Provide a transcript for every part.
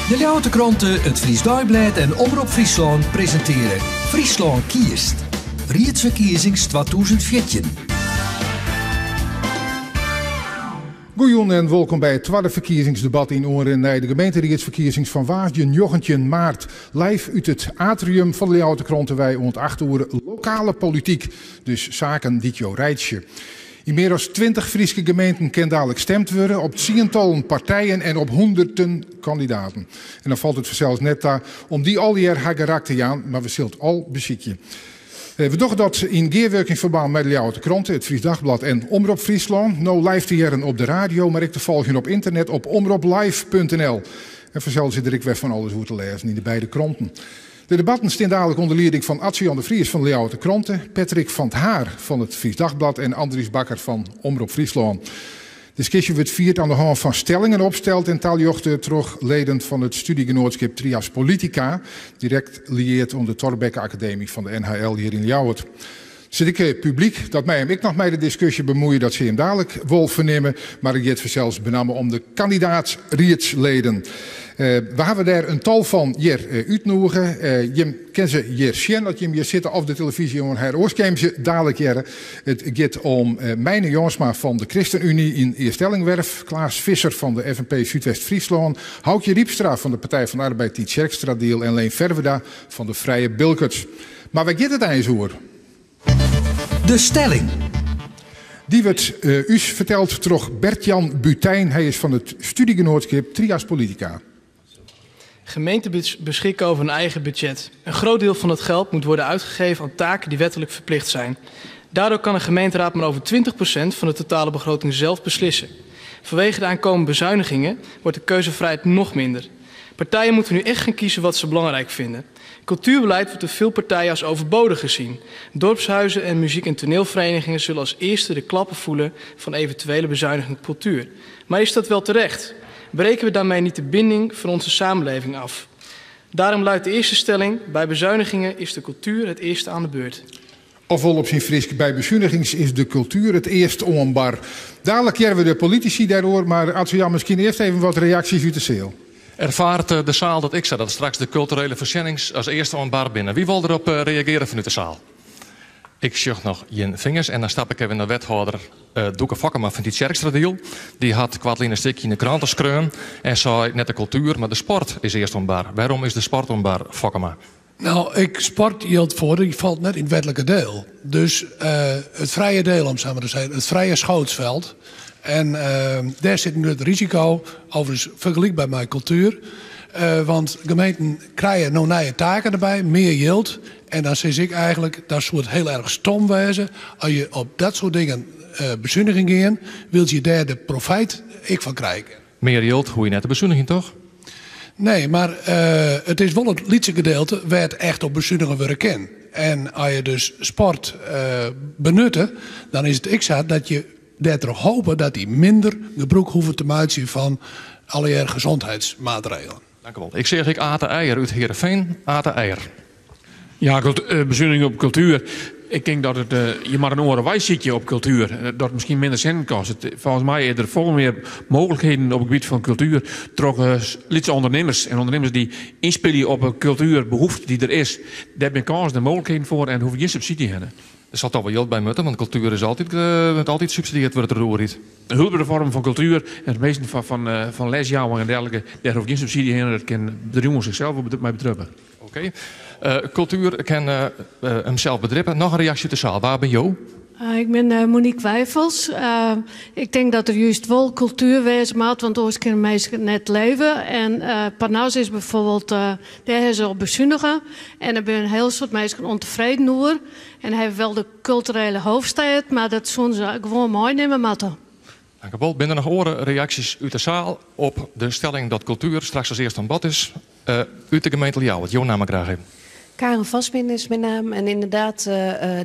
De Ljouwerte Kranten, het Fries Dagblad en Omroep Friesland presenteren Friesland kiest. Riedsverkiezings 2014. Goeien en welkom bij het tweede verkiezingsdebat in Oren naar de gemeenteraadsverkiezings van woensdag 19 maart. Live uit het atrium van de Ljouwerte Kranten wij ont 8 uur lokale politiek. Dus zaken dit jouw rijtje. In meer dan 20 Friese gemeenten kan dadelijk gestemd worden op tientallen partijen en op honderden kandidaten. En dan valt het vanzelfs net daar om die al jaar haar karakter te aan, maar we zult al beziekje. We doen dat in gearwerkingsverband met de Ljouwerte Kranten, het Fries Dagblad en Omroep Friesland. Nou live te jaren op de radio, maar ik te volgen op internet op omroeplive.nl. En vanzelfs zit er ik weg van alles hoe te lezen in de beide kranten. De debatten staan dadelijk onder leiding van Adriaan de Vries van de Ljouwerte Kranten, Patrick van 't Haar van het Fries Dagblad en Andries Bakker van Omroep Friesland. De discussie wordt vierd aan de hand van stellingen opgesteld en taljochten terug leden van het studiegenootschap Trias Politica, direct lieerd onder de Thorbecke Academie van de NHL hier in Ljouwert. Zit ik publiek dat mij en ik nog met de discussie bemoeien dat ze hem dadelijk wil vernemen, maar ik het zelfs benamen om de kandidaatsrietsleden. We hebben daar een tal van hier uitnodigen. Je kent ze hier zien dat je hem hier zitten op de televisie en haar oorskijm ze dadelijk jaren. Het gaat om Mijne Jonsma van de ChristenUnie in Eerstellingwerf, Klaas Visser van de FNP Zuidwest-Friesland, Houkje Riepstra van de Partij van de Arbeid die Tjerkstra-deel en Leen Verweda van de Vrije Bilkerts. Maar waar gaat het eens over? De stelling. Die wordt u verteld door Bert-Jan Butijn. Hij is van het studiegenootschap Trias Politica. Gemeenten beschikken over een eigen budget. Een groot deel van het geld moet worden uitgegeven aan taken die wettelijk verplicht zijn. Daardoor kan een gemeenteraad maar over 20% van de totale begroting zelf beslissen. Vanwege de aankomende bezuinigingen wordt de keuzevrijheid nog minder. Partijen moeten nu echt gaan kiezen wat ze belangrijk vinden. Cultuurbeleid wordt door veel partijen als overbodig gezien. Dorpshuizen en muziek- en toneelverenigingen zullen als eerste de klappen voelen van eventuele bezuiniging op cultuur. Maar is dat wel terecht? Breken we daarmee niet de binding van onze samenleving af? Daarom luidt de eerste stelling: bij bezuinigingen is de cultuur het eerste aan de beurt. Ofwel op zijn Fries, bij bezuinigings is de cultuur het eerst onbar. Dadelijk keren we de politici daardoor, maar Adriaan, misschien eerst even wat reacties uit de zeel. Ervaart de zaal dat ik zei dat straks de culturele voorziening als eerste onbar binnen. Wie wil erop reageren vanuit de zaal? Ik schucht nog je vingers en dan stap ik even naar wethouder Doeke Fokkema van die Tjerkstra-deel. Die had kwartline een stukje in de kranten schreeuwen en zei net de cultuur, maar de sport is eerst onbar. Waarom is de sport onbar, Fokkema? Nou, sport hield voor, die valt net in het wettelijke deel. Dus het vrije deel, om zo maar te zeggen, het vrije schootsveld. En daar zit nu het risico, overigens vergelijkbaar met cultuur. Want gemeenten krijgen nog nieuwe taken erbij, meer yield. En dan zeg ik eigenlijk, dat soort heel erg stom wezen. Als je op dat soort dingen bezuiniging gaat, wil je daar de profijt ik van krijgen. Meer yield, hoe je net de bezuiniging toch? Nee, maar het is wel het lietse gedeelte waar het echt op bezuinigen worden kan. En als je dus sport benutten, dan is het dat je daardoor hopen dat die minder gebruik hoeven te maken van alle gezondheidsmaatregelen. Dank u wel. Ik zeg Aten Eier uit Heerenveen. Aten Eier. Ja, bezuiniging op cultuur. Ik denk dat je maar een orenwijs zit op cultuur. Dat het misschien minder cent kost. Volgens mij er veel meer mogelijkheden op het gebied van cultuur. Trokken lidse ondernemers en ondernemers die inspelen op een cultuurbehoefte die er is. Daar ben kans de mogelijkheden voor en hoef je geen subsidie hebben. Er zat toch wel geld bij moeten, want cultuur is altijd subsidieerd wordt het roerriet. De hulpreform van cultuur en het meeste van lesjouwen en dergelijke, daar hoeft geen subsidie heen. Dat kan de jongen zichzelf mee betreppen. Oké. Cultuur kan hemzelf bedrijven. Nog een reactie te zaal. Waar ben je? Ik ben Monique Wijfels. Ik denk dat er juist wel cultuur wezen moet, want anders kunnen mensen net leven. En Parnaus is bijvoorbeeld, daar hebben ze op bezuinigen. En er zijn een heel soort mensen ontevreden over. En hij heeft wel de culturele hoofdstad, maar dat zullen ze gewoon mooi nemen moeten. Dank u wel. Ben er nog andere reacties uit de zaal op de stelling dat cultuur straks als eerste aan bod is? Uit de gemeente Ljouwert. Jouw naam graag even. Karen Vastbinder is mijn naam. En inderdaad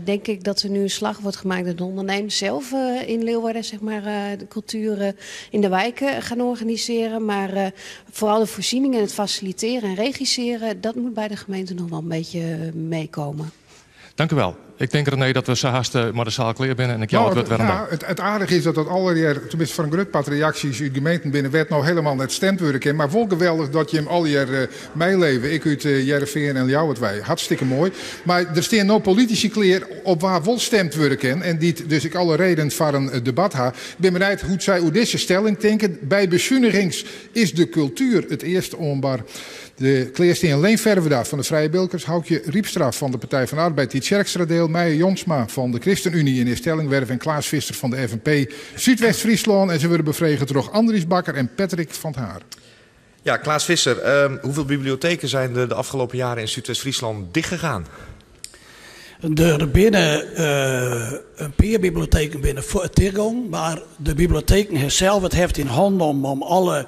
denk ik dat er nu een slag wordt gemaakt door de ondernemers zelf in Leeuwarden, zeg maar, de cultuur in de wijken gaan organiseren. Maar vooral de voorzieningen, het faciliteren en regisseren, dat moet bij de gemeente nog wel een beetje meekomen. Dank u wel. Ik denk René dat we zo haast maar de zaal klaar binnen en ik jou het waarom. Ja, het aardige is dat allereer, tenminste van een groot reacties uit gemeenten binnenwet nou helemaal net stemd worden kan. Maar wel geweldig dat je hem al jaar meeleven. Ik uit Jereveen en jou het wij. Hartstikke mooi. Maar er staan nou politici klaar op waar wel stemd worden kan. En die dus ik alle reden voor een debat ha. Ik ben benieuwd hoe zij hoe deze stelling denken. Bij bezuinigings is de cultuur het eerste onbar. De kleersteen Leenverve daar van de Vrije Bilkers, Houkje Riepstra van de Partij van de Arbeid, Tiet Sjerkstradeel, Meijer Jonsma van de ChristenUnie in Stellingwerf en Klaas Visser van de FNP Zuidwest-Friesland. En ze worden bevregen door Andries Bakker en Patrick van het Haar. Ja, Klaas Visser, hoeveel bibliotheken zijn de afgelopen jaren in Zuidwest-Friesland dichtgegaan? Er binnen een paar bibliotheken binnen voor het Tirgon, maar de bibliotheken zelf het heeft in handen om alle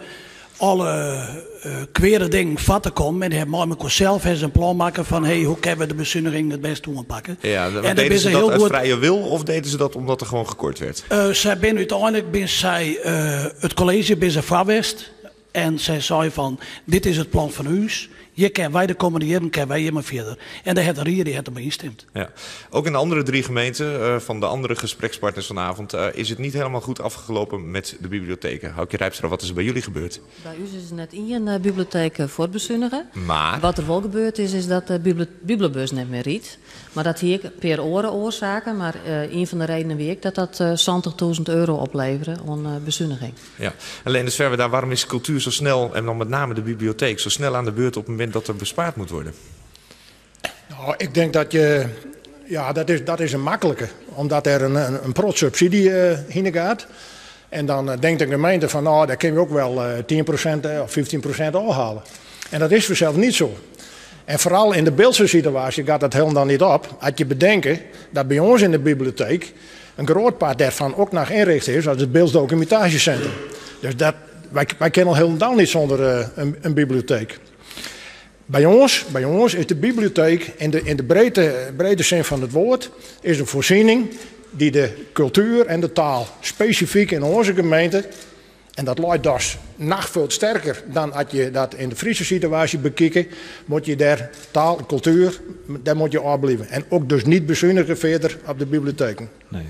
kwere dingen vat te komen. En die hebben met zelf een plan maken van hoe kunnen we de bezuiniging het beste aanpakken. Ja, en deden ze dat uit vrije wil of deden ze dat omdat er gewoon gekort werd? Zij ben uiteindelijk het college bij Vawest. En zij zei van, dit is het plan van u. Hier kunnen wij de komende jaren kunnen wij hiermee verder. En daar heeft de Rier ermee ingestemd. Ja. Ook in de andere 3 gemeenten van de andere gesprekspartners vanavond is het niet helemaal goed afgelopen met de bibliotheken. Houkje Rijpstra, wat is er bij jullie gebeurd? Bij u is net een bibliotheek voortbezuinigen. Maar wat er wel gebeurd is dat de bibliobus net meer riet. Maar dat hier per oorzaken. Maar een van de redenen weet ik dat €70.000 opleveren aan bezuiniging. Ja. Alleen dus verder daar, waarom is cultuur zo snel, en dan met name de bibliotheek, zo snel aan de beurt op het moment dat er bespaard moet worden? Nou, ik denk dat dat is een makkelijke. Omdat er een protsubsidie heen gaat. En dan denkt de gemeente van, nou, daar kun je ook wel 10% of 15% afhalen. En dat is vanzelf niet zo. En vooral in de beeldse situatie gaat dat helemaal niet op. Als je bedenkt dat bij ons in de bibliotheek een groot part daarvan ook nog inricht is als het beelddocumentatiecentrum. Dus wij kennen al helemaal niet zonder een bibliotheek. Bij ons is de bibliotheek in de brede zin van het woord is een voorziening die de cultuur en de taal specifiek in onze gemeente, en dat luidt dus nog veel sterker dan als je dat in de Friese situatie bekijkt, moet je daar taal en cultuur, daar moet je afblijven. En ook dus niet bezuinigen verder op de bibliotheken. Nee.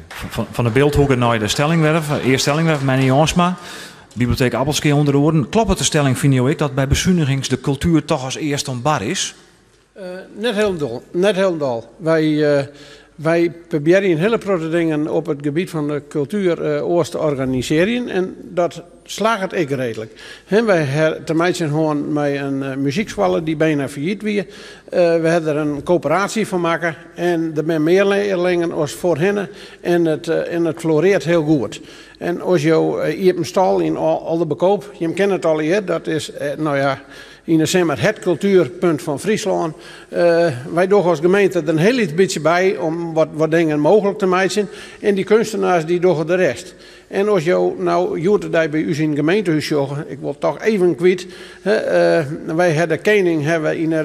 Van de Beeldhoeken naar de Stellingwerf, eerst Stellingwerf, Meijer Jonsma. Bibliotheek Appelskee onder de woorden. Klopt het de stelling, vind ik, dat bij bezuinigings de cultuur toch als eerst onbar is? Net helemaal. Wij proberen hele grote dingen op het gebied van de cultuur te organiseren. En dat slaagt ik redelijk. Wij hebben te maken gewoon met een muziekschool die bijna failliet was. We hebben er een coöperatie van maken. En er zijn meer leerlingen als voorheen. En het floreert heel goed. En als je hebt een stal in Oldenbekoop, je kent het al hier, dat is, in de zin het cultuurpunt van Friesland. Wij doen als gemeente er een heel beetje bij om wat dingen mogelijk te maken. En die kunstenaars die doen de rest. En als je nou bij u in het gemeentehuis zogen, ik wil toch even kwijt. Wij hebben de koning in een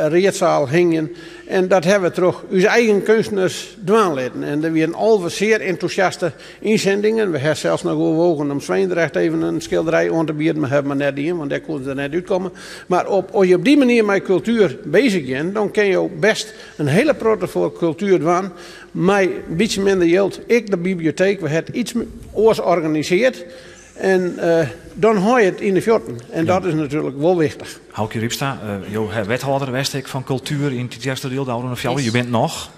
reetzaal hingen. En dat hebben we terug onze eigen kunstenaars dwaanlitten. En er waren al zeer enthousiaste inzendingen. We hebben zelfs nog overwogen om Zwijndrecht even een schilderij aan te bieden. Maar hebben we net in, want daar kon ze er net uitkomen. Maar als je op die manier met cultuur bezig bent, dan kun je best een hele protte voor cultuur doen. Maar een beetje minder geld. Ik, de bibliotheek, we hebben iets oors georganiseerd. En dan hou je het in de fjorten. En dat is natuurlijk wel wichtig. Houkje Riepstra, wethouder Westek van cultuur in het eerste deel de je bent nog.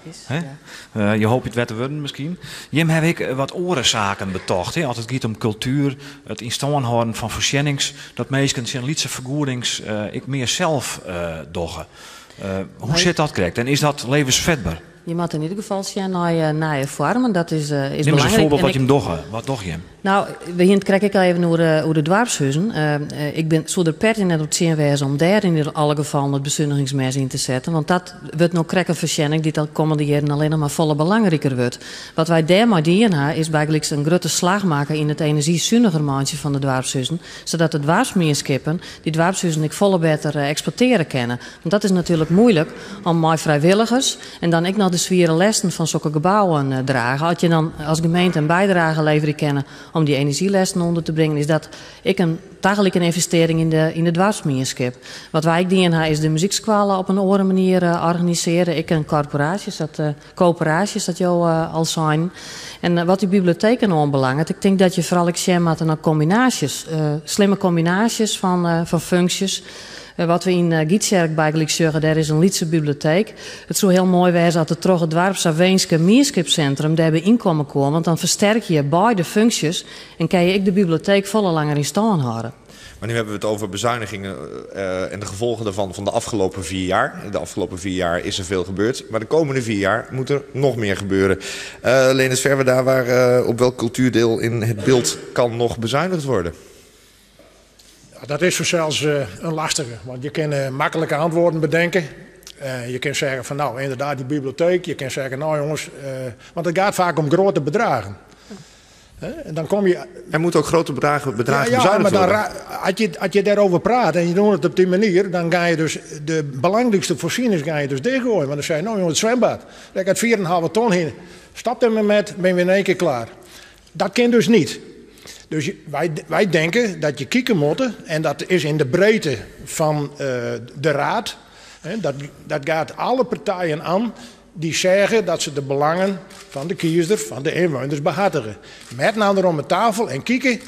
Ja. Je hoopt het wet te worden misschien. Jim heb ik wat orenzaken betocht. Als het gaat om cultuur, het in stand houden van verschennings, dat mensen zijn lietse vergoedings ik meer zelf doggen. Hoe zit dat correct? En is dat levensvetbaar? Je moet in ieder geval zien naar je vormen. Dat is belangrijk. Neem eens een voorbeeld wat je hem doggen. Wat dog je hem? Nou, we krijg ik al even over de dwarpshuizen. Ik ben zo er pertinent op het zien wezen om daar in alle gevallen het bezuinigingsmes in te zetten. Want dat wordt nog een verschenning die de komende jaren alleen nog maar volle belangrijker wordt. Wat wij daarmee doen is eigenlijk een grote slag maken in het energiezuiniger maandje van de dwarpshuizen. Zodat de dwarpsmeerskippen die dwarpshuizen ik volle beter exploiteren kunnen. Want dat is natuurlijk moeilijk om met vrijwilligers en dan ik nog de zware lessen van zulke gebouwen dragen. Als je dan als gemeente een bijdrage leveren kennen om die energielessen onder te brengen, is dat eigenlijk een investering in de dwarsgemeenschap. Wat wij dienen is de muziekscholen op een andere manier organiseren. Ik en coöperaties dat jou al zijn. En wat die bibliotheken aanbelangt, ik denk dat je vooral naar combinaties, slimme combinaties van functies. Wat we in Gietserk eigenlijk zeggen, daar is een Lietse bibliotheek. Het zou heel mooi zijn dat het toch het Dwarpsaveenske Mierskipcentrum daarbij inkomen komen. Want dan versterk je beide functies en kan je de bibliotheek volle langer in stand houden. Maar nu hebben we het over bezuinigingen en de gevolgen daarvan van de afgelopen 4 jaar. De afgelopen 4 jaar is er veel gebeurd. Maar de komende 4 jaar moet er nog meer gebeuren. Leendert Verwerda, op welk cultuurdeel in het beeld kan nog bezuinigd worden? Dat is zelfs een lastige, want je kan makkelijke antwoorden bedenken. Je kan zeggen van nou inderdaad die bibliotheek. Je kan zeggen nou jongens, want het gaat vaak om grote bedragen. En dan kom je... Er moeten ook grote bedragen bezuinigd worden. Maar als je daarover praat en je doet het op die manier, dan ga je dus de belangrijkste voorzieningen ga je dus dichtgooien. Want dan zeg je nou jongens, het zwembad, daar gaat 4,5 ton in. Stap er maar met, ben je in één keer klaar. Dat kan dus niet. Dus wij denken dat je kijken moet, en dat is in de breedte van de raad. Dat gaat alle partijen aan die zeggen dat ze de belangen van de kiezer, van de inwoners behartigen. Met nou erom de tafel en kijken,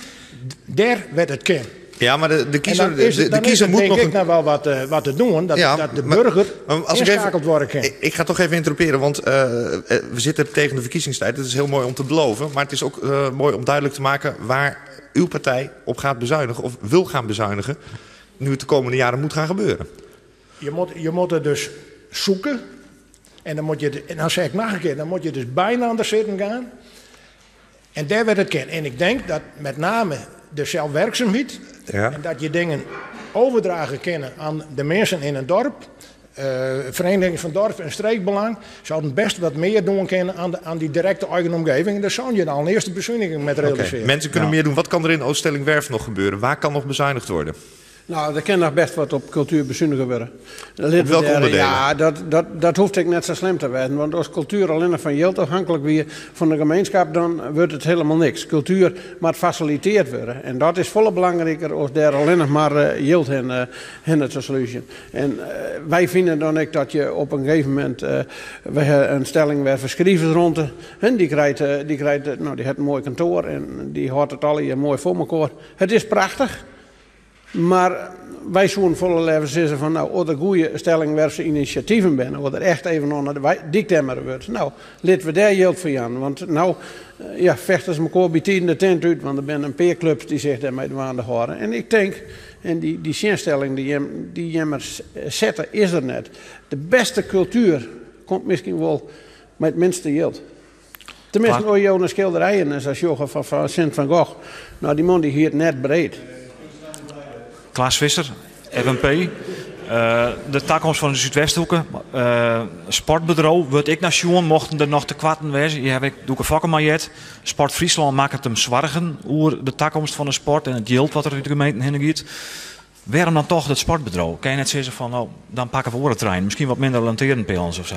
daar werd het ken. Ja, maar de kiezer, de kiezer moet nog... Ik nou wel wat te doen, dat de burger inschakeld worden kan. Ik ga toch even interromperen, want we zitten tegen de verkiezingstijd. Het is heel mooi om te beloven, maar het is ook mooi om duidelijk te maken waar uw partij op gaat bezuinigen of wil gaan bezuinigen, nu het de komende jaren moet gaan gebeuren. Je moet er dus zoeken. En dan zeg ik nog een keer, dan moet je dus bijna aan de zitten gaan. En daar werd het ken. En ik denk dat met name de zelfwerkzaamheid, en dat je dingen overdragen kunnen aan de mensen in een dorp, vereniging van dorp en streekbelang, zouden best wat meer doen kunnen aan die directe eigen omgeving. En daar zou je dan een eerste bezuiniging met realiseren. Mensen kunnen meer doen. Wat kan er in Ooststellingwerf nog gebeuren? Waar kan nog bezuinigd worden? Nou, er kan nog best wat op cultuur bezuinigen worden. Op welke onderdelen? Ja, dat hoeft ik net zo slim te weten. Want als cultuur alleen van geld afhankelijk weer van de gemeenschap, dan wordt het helemaal niks. Cultuur moet faciliteerd worden. En dat is volle belangrijker als daar alleen nog maar geld in het solution. En wij vinden dan ook dat je op een gegeven moment een stelling werd verschreven rond. En die krijgt die heeft een mooi kantoor en die houdt het al hier mooi voor elkaar. Het is prachtig. Maar wij zouden volle leven zeggen van nou, als er goede stellingwerfse initiatieven binnen, wat er echt even onder de diktemmer wordt. Nou, laten we daar geld voor aan. Want nou, vechten ze elkaar bij de tent uit, want er zijn een paar clubs die zich daarmee aan de houden. En ik denk, en die zinstelling die je zetten, is er net. De beste cultuur komt misschien wel met het minste geld. Tenminste, als je naar schilderijen, zoals Jochen van Sint van Gogh, nou die man die hier net breed. Klaas Visser, FNP. De toekomst van de Zuidwesthoeken. Sportbedrijf, wordt ik naar Sjoen, mochten er nog te kwarten wezen. Je hebt ook een vakkenmajet. Sport Friesland maakt het hem zwargen over de toekomst van de sport en het geld wat er in de gemeente heen gaat. Waarom dan toch het sportbedrijf? Kan je net zeggen van, nou, dan pakken we voor het trein. Misschien wat minder lanteernpijlens of zo.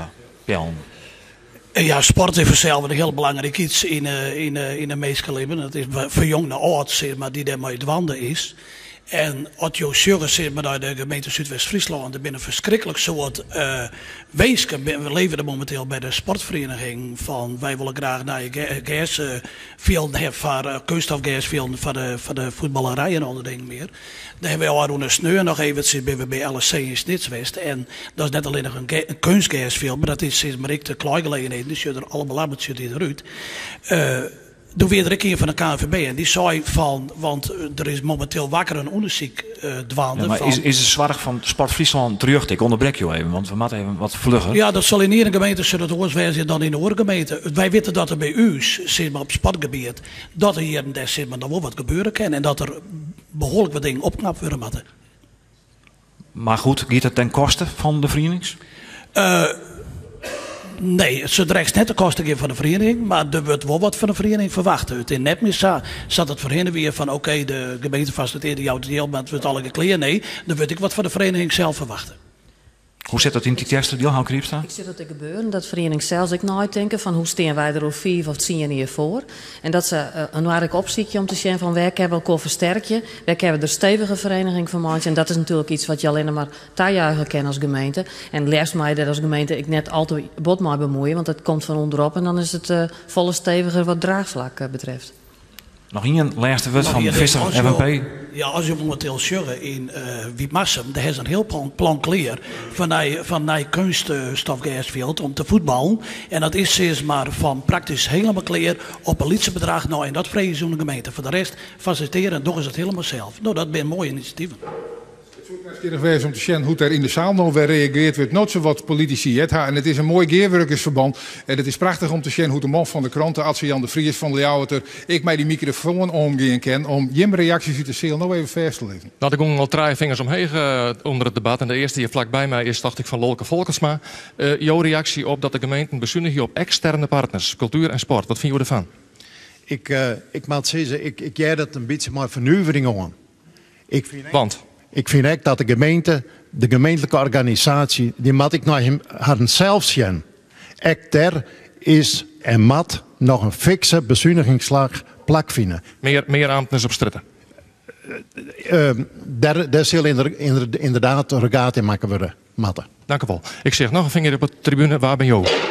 Ja, sport is vanzelf een heel belangrijk iets in de meesten. Het is voor jong naar oud, zeg maar, die daarmee dwanden is. En als je zegt maar dat de gemeente Zuidwest-Friesland, er binnen verschrikkelijk soort weesken. We leven er momenteel bij de sportvereniging van wij willen graag naar je gasveld hebben voor kunststofgasveld voor de voetballerij en andere dingen meer. Daar hebben we al een sneur nog even bij LSC in Snitswest. En dat is net alleen nog een kunstgasveld, maar dat is sinds maar ik de kleingelegenheid. Dus je er alle belemmerd zit eruit. Toen weer er een keer van de KNVB en die zei van, want er is momenteel wakker een onderzoek dwaande. Ja, maar van, is de zorg van Sport Friesland terug? Ik onderbrek je even, want we moeten even wat vlugger. Ja, dat zal in iedere gemeente zullen het hoors dan in de andere gemeente. Wij weten dat er bij u, zeg maar op sportgebied, dat er hier en daar zeg maar dan wel wat gebeuren kan en dat er behoorlijk wat dingen opknapt worden moeten. Maar goed, gaat het ten koste van de verenigings? Nee, het zou rechts net de kosten geven van de vereniging, maar er wordt wel wat van de vereniging verwacht. In Netmis zat het voorheen weer van oké, de gemeente faciliteerde jou het deel, maar het wordt alle gekleerd. Nee, dan wil ik wat van de vereniging zelf verwachten. Hoe zit dat in het eerste deel, Houke Riepstra? Ik zie dat te gebeuren, dat vereniging zelfs ik nooit denken van hoe staan wij er al 5 of 10 jaar voor. En dat ze een waarlijk opzichtje om te zien van waar kunnen we elkaar versterken, waar kunnen we er stevige vereniging van maken. En dat is natuurlijk iets wat je alleen maar toejuichen kan als gemeente. En leerst mij dat als gemeente ik net altijd bot mee bemoeien, want dat komt van onderop en dan is het volle steviger wat draagvlak betreft. Nog één laatste woord van Visser FNP. Ja, als je momenteel sjuggen in Wietmassum, daar is een heel plan klaar van die kunststofgasveld om te voetballen. En dat is steeds maar van praktisch helemaal klaar op een liedsebedrag. Nou, en dat vrezen ze de gemeente. Voor de rest faciliteren en toch is het helemaal zelf. Nou, dat zijn mooie initiatieven. Het is geweest om te zien hoe er in de zaal nog weer reageerd wordt. Nooit zo wat politici het. En het is een mooi geerwerkersverband. En het is prachtig om te zien hoe de man van de kranten, Adse-Jan de Vries van Leeuwarter, ik mij die microfoon omgaan kan om Jim reacties uit de zeel nog even vers te leven. Nou, ik ging al 3 vingers omheen onder het debat. En de eerste hier vlakbij mij is, dacht ik, van Lolke Volkersma. Jouw reactie op dat de gemeenten bezuinigen op externe partners, cultuur en sport. Wat vind je ervan? Ik moet zeggen, ik jij dat een beetje maar vernuivering aan. Want? Ik vind echt dat de gemeente, de gemeentelijke organisatie, die moet ik naar hem zelf zien. Echt daar is en moet nog een fikse bezuinigingsslag plak vinden. Meer ambtenaren op stritten? Daar zal inderdaad een regaat in maken worden, matten. Dank u wel. Ik zeg nog een vinger op de tribune, waar ben je?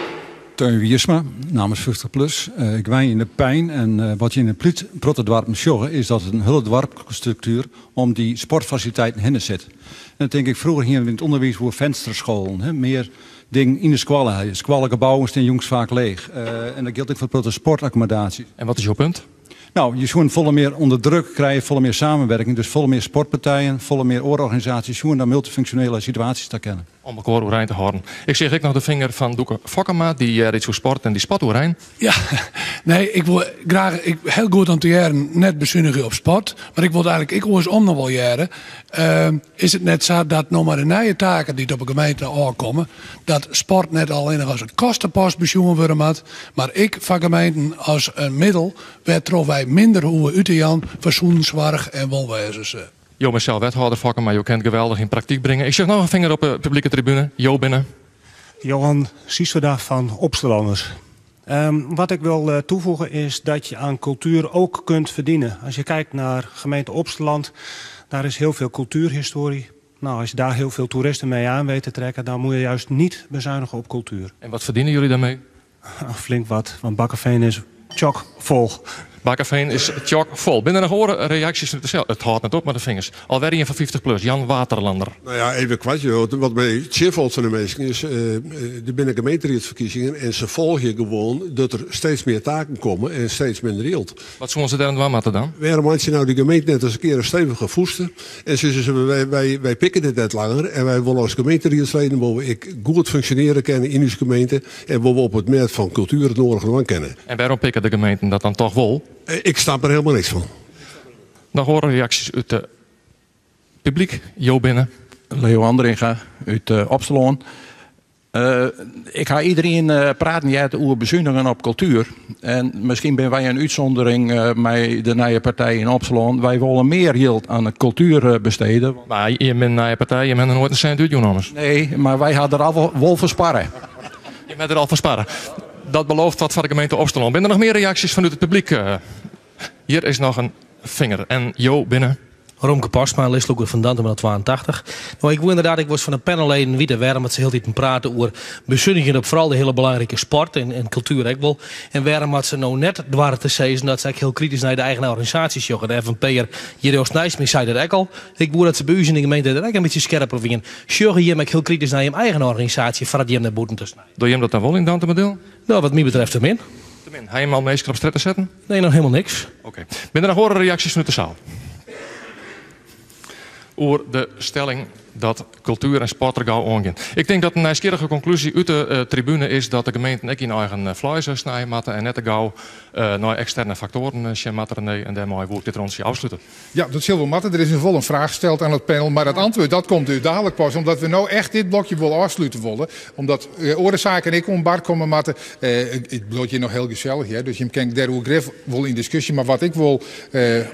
Teun Wiersma, namens 50PLUS. Ik wijn in de pijn en wat je in het Protterdwarp moet zorgen is dat het een hele dwarpstructuur om die sportfaciliteiten heen zit. En dat denk ik vroeger hier in het onderwijs voor vensterscholen, meer dingen in de squallen. Squallengebouwen staan jongens vaak leeg. En dat geldt ook voor de sportaccommodatie. En wat is jouw punt? Nou, je zou volle meer onder druk krijgen, volle meer samenwerking. Dus volle meer sportpartijen, volle meer oororganisaties. Zo dan multifunctionele situaties te kennen. Om elkaar overeind te houden. Ik zeg ik nog de vinger van Doeke Fokkema, die iets voor sport en die spat overeind. Ja, nee, ik wil graag heel goed aan te jaren net bezuinigen op sport. Maar ik wil eigenlijk, ik wil eens om nog wel jaren. Is het net zo dat nog maar de nieuwe taken die op een gemeente aankomen, dat sport net alleen nog als een kostenpost bezoeken worden moet. Maar ik van gemeenten als een middel, waar wij minder hoe uit de Jan, verzoenenzorg en welwezens. Jo, mezelf wethouder Fokkema, maar je kent geweldig in praktijk brengen. Ik zeg nog een vinger op de publieke tribune. Jo, binnen. Johan Siesverda van Opstelanders. Wat ik wil toevoegen is dat je aan cultuur ook kunt verdienen. Als je kijkt naar gemeente Opsteland, daar is heel veel cultuurhistorie. Nou, als je daar heel veel toeristen mee aan weet te trekken, dan moet je juist niet bezuinigen op cultuur. En wat verdienen jullie daarmee? Flink wat, want Bakkerveen is chockvol. Bakkerveen is chockvol. Binnen nog oren reacties. Het houdt net op met de vingers. Alweer een van 50PLUS, Jan Waterlander. Nou ja, even kwartje. Wat mij cheervol van de mensen is, de binnen gemeenteraadsverkiezingen en ze volgen gewoon dat er steeds meer taken komen en steeds minder geld. Wat zullen ze daar aan doen dan? Waarom had je nou de gemeente net eens een keer een stevige voesten? En ze zeggen, wij pikken dit net langer en wij willen als gemeenteraadsleden waar ik goed functioneren kennen in onze gemeente en waar we op het merk van cultuur het nodige van kennen. En waarom pikken de gemeenten dat dan toch wel? Ik snap er helemaal niks van. Nog horen reacties uit het publiek. Jo binnen. Leo Andringa uit Opsteland. Ik ga iedereen praten over bezuinigen op cultuur. En misschien ben wij een uitzondering met de nieuwe partij in Opsteland. Wij willen meer geld aan de cultuur besteden. Maar je bent een nieuwe partij, je bent er nooit een cent uitgenomen. Nee, maar wij hadden er al wel voor sparen. Je bent er al voor sparen. Dat belooft wat van de gemeente Opsteland. Ben er nog meer reacties vanuit het publiek? Hier is nog een vinger. En Jo binnen. Romke Postma, Lisloeker van Dantem 82. Nou, ik was van een panelleden weten waarom het ze heel tijd praten over bezuinigen op vooral de hele belangrijke sport en cultuur ook wel. En waarom had ze nou net dwars te zeggen dat ze eigenlijk heel kritisch naar de eigen organisaties jokken. De FNP'er Jeroen Nijsmith zei dat ook al. Ik wou dat ze bij u in de gemeente dat ook een beetje scherper vinden. Sjoggen je heel kritisch naar je eigen organisatie voordat je hem naar boeten te snijden. Doe je hem dat dan wel in Dantem deel? Nou, wat mij betreft te min. Hij hem al meestal op straat te zetten? Nee, nog helemaal niks. Oké. Ben er nog horen reacties vanuit de zaal? Over de stelling dat cultuur en sport er gauw omgaan. Ik denk dat een nieuwsgierige conclusie uit de tribune is dat de gemeenten ook in eigen vlees snijden moeten en net te gauw naar externe factoren moeten en daarmee wil ik dit rondje afsluiten. Ja, dat zullen we matten. Er is een volle vraag gesteld aan het panel, maar het antwoord dat komt u dadelijk pas, omdat we nou echt dit blokje willen afsluiten willen. Omdat oorzaken en ik om bar komen matten. Het blokje nog heel gezellig, hè? Dus je kan daar ook wel in discussie. Maar wat ik wil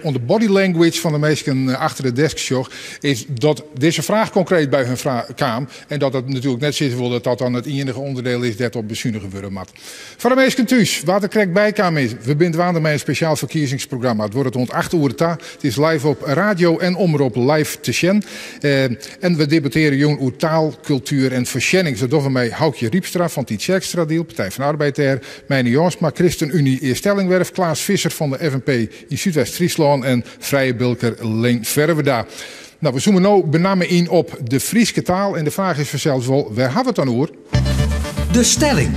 onder body language van de mensen achter de desk zorg, is dat deze vraag concreet bij hun kwam. En dat het natuurlijk net zitten wil dat dat dan het enige onderdeel is dat op bezuinigen worden moet. Voor de meesten thuis, wat er krijgt bijkwam is, we binden aan met een speciaal verkiezingsprogramma. Het wordt rond 8 uur ta. Het is live op radio en omroep live te zien. En we debatteren jong over taal, cultuur en verkenning. Zo doen we met Houkje Riepstra van Tietje Extra-deal, Partij van Arbeid daar, Mijne Jongsma, ChristenUnie Stellingwerf, Klaas Visser van de FNP in Zuidwest-Friesland en Vrije Bilker Leen Verweda. Nou, we zoomen nu benamen in op de Frieske taal en de vraag is vanzelfs wel, waar hebben we het dan over? De stelling.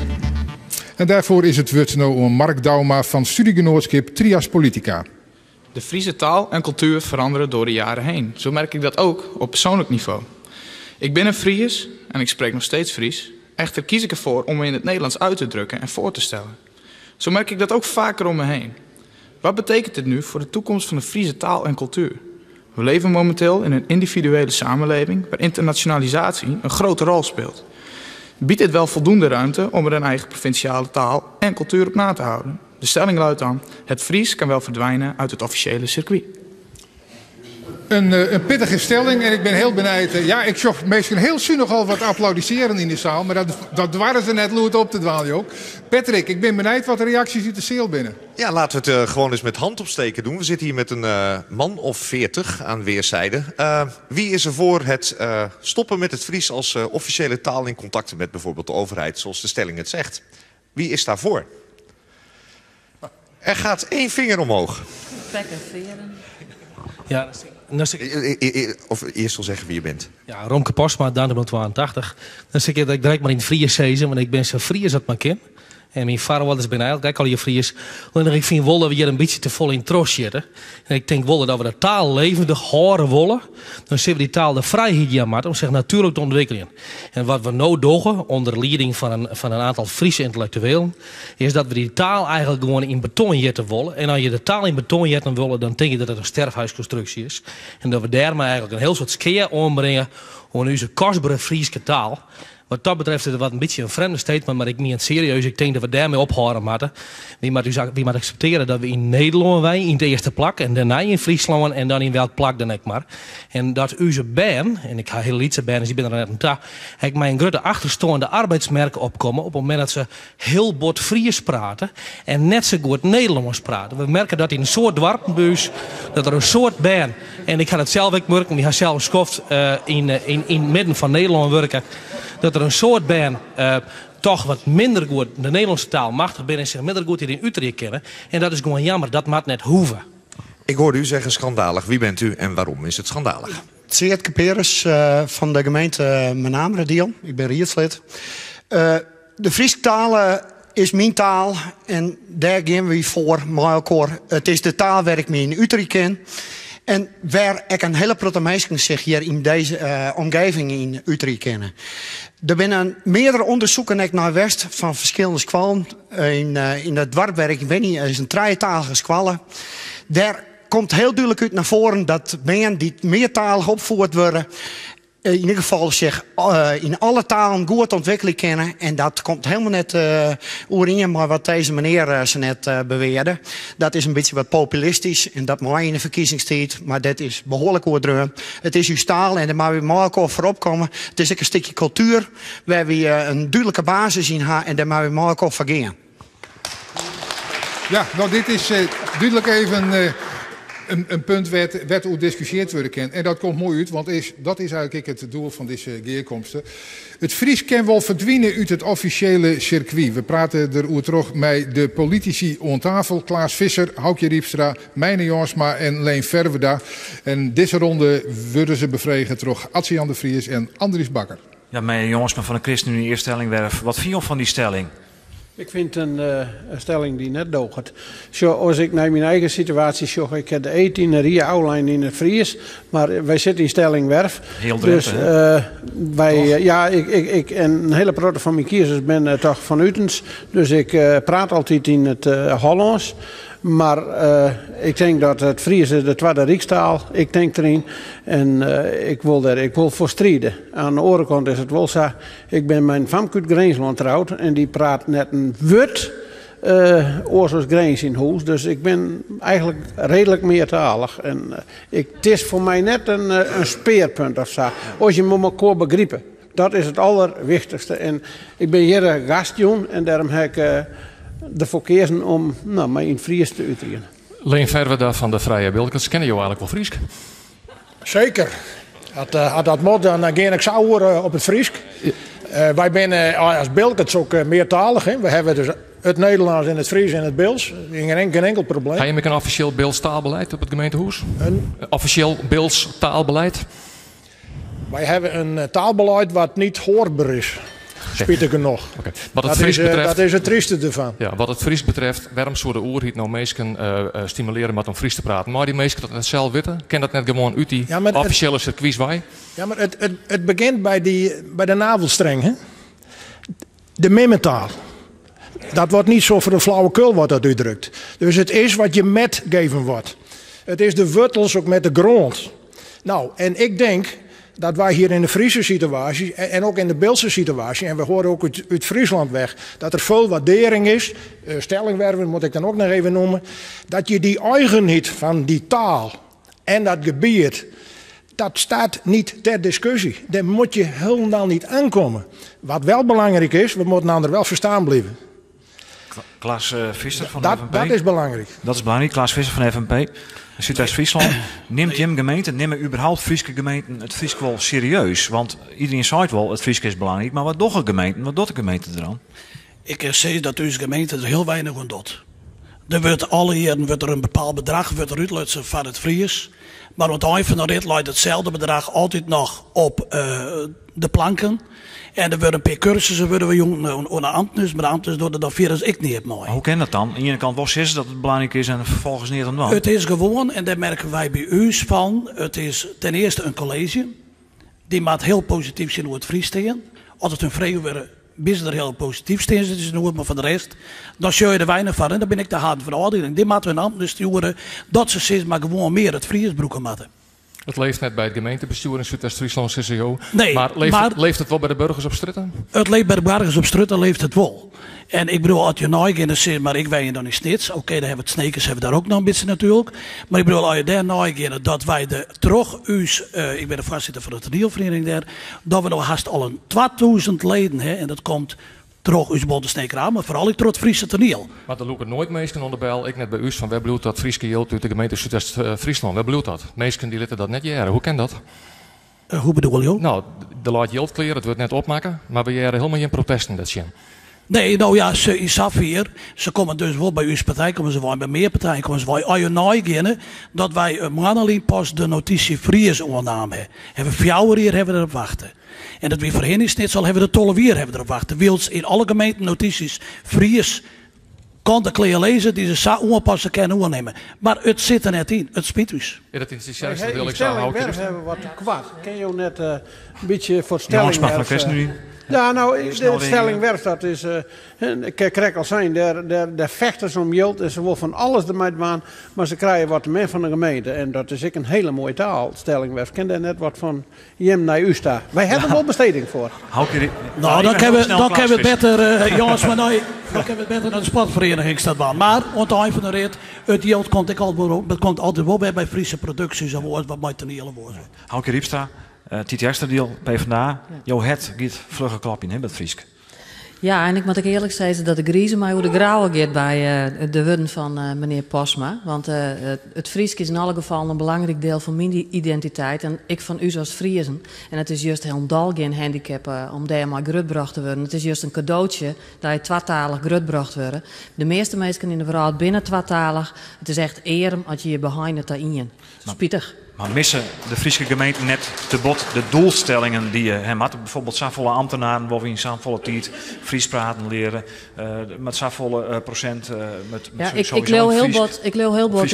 En daarvoor is het woord nou om Mark Dauma van studiegenootschap Trias Politica. De Friese taal en cultuur veranderen door de jaren heen. Zo merk ik dat ook op persoonlijk niveau. Ik ben een Fries en ik spreek nog steeds Fries. Echter kies ik ervoor om me in het Nederlands uit te drukken en voor te stellen. Zo merk ik dat ook vaker om me heen. Wat betekent dit nu voor de toekomst van de Friese taal en cultuur? We leven momenteel in een individuele samenleving waar internationalisatie een grote rol speelt. Biedt dit wel voldoende ruimte om er een eigen provinciale taal en cultuur op na te houden? De stelling luidt dan, het Fries kan wel verdwijnen uit het officiële circuit. Een pittige stelling en ik ben heel benieuwd. Ja, ik zag meestal heel zuinig al wat applaudisseren in de zaal, maar dat waren ze net loert op te dwalen ook. Patrick, ik ben benieuwd wat de reacties uit de zaal binnen. Ja, laten we het gewoon eens met hand opsteken doen. We zitten hier met een man of 40 aan weerszijden. Wie is er voor het stoppen met het Fries als officiële taal in contacten met bijvoorbeeld de overheid, zoals de stelling het zegt? Wie is daarvoor? Er gaat 1 vinger omhoog. Ja, of eerst wil zeggen wie je bent. Ja, Romke Postma, Daan 82. Dan zeg ik dat ik direct maar in het Fries zezen, want ik ben zo Fries dat maar ken. En mijn vader ben eigenlijk al je Fries. En ik vind wel dat we hier een beetje te vol in trots zitten. En ik denk wel dat we de taal levendig horen willen. Dan zullen we die taal de vrijheid hier maken om zich natuurlijk te ontwikkelen. En wat we nou doen, onder leiding van een aantal Friese intellectuelen, is dat we die taal eigenlijk gewoon in beton jetten willen. En als je de taal in beton jetten willen, dan denk je dat het een sterfhuisconstructie is. En dat we daarmee eigenlijk een heel soort skeer ombrengen om onze kostbare Friese taal. Wat dat betreft is het wat een beetje een vreemde statement, maar ik meen het serieus. Ik denk dat we daarmee ophouden moeten. Wie moet accepteren dat we in Nederland wij in de eerste plak en daarna in Friesland en dan in welk plak dan ik maar. En dat onze band, en ik ga heel lietse band, dus ik ben er net een ta, ik mijn grote achterstaande arbeidsmerken opkomen op het moment dat ze heel bot Fries praten en net zo goed Nederlands praten. We merken dat in een soort dwarpenbuis, dat er een soort band, en ik ga het zelf ook merken, die ga zelf schoft in het midden van Nederland werken, dat er een soort ben toch wat minder goed de Nederlandse taal machtig ben en zich minder goed hier in Utrecht kennen. En dat is gewoon jammer, dat mag net hoeven. Ik hoorde u zeggen schandalig. Wie bent u en waarom is het schandalig? Tjeerd Peres van de gemeente Menamere-Diel. Ik ben rietslid. De Friese taal is mijn taal en daar gaan we voor met elkaar. Het is de taal waar ik me in Utrecht ken. En waar ik een hele grote mensen zich hier in deze omgeving in Utrecht kennen. Er zijn meerdere onderzoeken naar West van verschillende squallen. In het dwarpwerk, ik weet niet, is een tweetalige squallen. Daar komt heel duidelijk uit naar voren dat mensen die meertalig opgevoerd worden, in ieder geval zich in alle talen goed ontwikkelen kennen. En dat komt helemaal net overeen maar wat deze meneer ze net beweerde. Dat is een beetje wat populistisch en dat mag in de verkiezingstijd. Maar dat is behoorlijk overdreven. Het is uw taal en daar mag we maar voorop komen. Het is ook een stukje cultuur waar we een duidelijke basis in hebben en daar mag we maar voor gaan. Ja, nou dit is duidelijk even een punt werd hoe discussieerd worden kan. En dat komt mooi uit, want dat is eigenlijk het doel van deze bijeenkomsten. Het Fries kan wel verdwijnen uit het officiële circuit. We praten er terug met de politici aan tafel. Klaas Visser, Houkje Riepstra, Mijne Jongsma en Leen Verweda. En deze ronde worden ze bevregen terug Adriaan de Vries en Andries Bakker. Ja, Mijne Jongsma van de ChristenUnie Stellingwerf. Wat vind je van die stelling? Ik vind een stelling die net doogt. Als ik naar mijn eigen situatie zie, ik heb de 18 Ria Aulijn in het Fries, maar wij zitten in Stellingwerf. Heel Drenthe, dus ik en een hele grote van mijn kiezers ben toch van Utens, dus ik praat altijd in het Hollands. Maar ik denk dat het Fries is de tweede rijkstaal. Ik denk erin. En ik wil voor strijden. Aan de andere kant is het wel zo. Ik ben mijn Famke uit Greensland trouwd. En die praat net een woord oorlogsgrens in huis. Dus ik ben eigenlijk redelijk meertalig. En het is voor mij net een speerpunt of zo. Als je me elkaar begrijpen. Dat is het allerwichtigste. En ik ben hier een gastjoen en daarom heb ik ervoor gekozen om mij in Fries te uitdrukken. Leen Verweda van de Vrije Bilkens, kennen jou eigenlijk wel Fries? Zeker. Als dat moet, dan ga ik sauer op het Fries. Wij zijn als Bilkens ook meertalig. Hè. We hebben dus het Nederlands en het Fries en het Beels. Geen enkel probleem. Ga je met een officieel Beels taalbeleid op het gemeentehuis? Een officieel Beels taalbeleid? Wij hebben een taalbeleid wat niet hoorbaar is. Spijtig genoeg. Okay. Dat is het trieste ervan. Ja, wat het Fries betreft, waarom zou de oerhiet nou mensen stimuleren met om Fries te praten? Maar die mensen dat net zelf weten, ken dat net gewoon uit die officiële circuits wij? Ja, maar het begint bij de navelstreng. Hè? De mimmentaal. Dat wordt niet zo voor de flauwekul wordt dat uitdrukt. Dus het is wat je met geven wordt. Het is de wortels ook met de grond. Nou, en ik denk dat wij hier in de Friese situatie en ook in de Beelse situatie, en we horen ook uit Friesland weg, dat er veel waardering is, stellingwerven moet ik dan ook nog even noemen, dat je die eigenheid van die taal en dat gebied, dat staat niet ter discussie. Daar moet je helemaal niet aankomen. Wat wel belangrijk is, we moeten elkaar wel verstaan blijven. Klaas Visser van de FNP. Dat is belangrijk. Dat is belangrijk. Klaas Visser van de FNP. Zuidwest-Friesland. Neemt je gemeente, nemen überhaupt Friese gemeenten het Fries wel serieus? Want iedereen zei wel, het Fries is belangrijk. Maar wat doet de gemeente eraan? Ik zie dat onze gemeente er heel weinig aan doet. Er wordt alle jaren een bepaald bedrag uitlutsen van het Fries. Maar aan het eind van de rit leidt hetzelfde bedrag altijd nog op de planken. En er worden een paar cursussen worden we jong aan de ambtenaren, maar de ambtenaren doen dat virus ik niet heb mooi. Hoe kan dat dan? Aan de ene kant wel zeggen dat het belangrijk is en vervolgens niet dan wel. Het is gewoon, en daar merken wij bij u van, het is ten eerste een college. Die maakt heel positief zijn hoe het Fries staan. Als het een vrede worden, is er heel positief staan, dus maar van de rest, dan zul je er weinig van. En dan ben ik de harde van de afdeling. Die maakt een ambtenaar sturen dat ze steeds maar gewoon meer het Fries broeken maken. Het leeft net bij het gemeentebestuur in Zuidwest-Friesland, CCO. Nee, maar leeft het wel bij de burgers op Strutten? Het leeft bij de burgers op Strutten, leeft het wel. En ik bedoel, als je nou zegt, maar ik weet dan niet steeds. Oké, dan hebben we het Snekers hebben daar ook nog een beetje natuurlijk. Maar ik bedoel, als je daar nou dat wij de terug, ik ben de voorzitter van de toneelvereniging daar, dat we nog haast al een 2000 leden hebben. En dat komt terug uit Bonte Sneker aan, maar vooral ik trots het Friese toneel. Maar er lopen nooit mensen onder bel. Ik net bij u van, wij bedoelt dat Frieske Jilt uit de gemeente Zuidwest-Friesland. Wij bedoelt dat. Mensen die litten dat net jaren. Hoe kan dat? Hoe bedoel je? Nou, de laat Jilt kleren, het wordt net opmaken. Maar we jaren helemaal geen protesten dat zien. Nee, nou ja, ze is af hier. Ze komen dus wel bij uw partij, komen ze wel bij meer partijen, komen ze wel. Als je nou beginnen, dat wij een maand alleen pas de notitie Fries ondernamen hebben. Hebben we fjouwer hier, hebben we erop wachten. En dat we voor hen is net zal hebben we de Tollewier hebben erop wachten. Wils in alle gemeenten notities Fries kan de kleer lezen die ze onpassen kunnen ondernemen. Maar het zit er net in, het spijt us. Ja, dat is de juiste wil ik zo houden. We hebben wat kwart. Ken je net een beetje voor stellingwerf? Ja, nou, de stellingwerf, dat is, ik krijg al zijn, de vechters om Jilt en ze willen van alles ermee doen, maar ze krijgen wat meer van de gemeente. En dat is een hele mooie taal, stellingwerf. Ken daar net wat van Jem naar Usta. Wij hebben er wel besteding voor. Nou, dan kunnen we beter, jongens, maar nou, dan kunnen we beter naar de sportvereniging staan. Maar, aan het eind van de rit, het Jilt komt altijd wel bij Friese producties en wat bij toneel worden. Houke Riepstra. Tiet Jersterdeel, PvdA. Jo het giet vlugge klap in, hè, met Friesk. Ja, en ik moet ook eerlijk zeggen dat de griezen mij hoe de grauwe gaat bij de woorden van meneer Posma. Want het Friesk is in alle gevallen een belangrijk deel van mijn identiteit. En ik van u als Friezen. En het is juist helemaal geen handicap om daar maar grutbracht te worden. Het is juist een cadeautje dat je tweetalig grutbracht worden. De meeste mensen in de wereld binnen tweetalig. Het is echt eer als je je behind het daarin. Spietig. Maar missen de Friese gemeente net te bot de doelstellingen die je hem had? Bijvoorbeeld zoveel ambtenaren, waar we in zoveel tijd Fries praten leren. Met zoveel procent. Ja, ik leeuw heel bot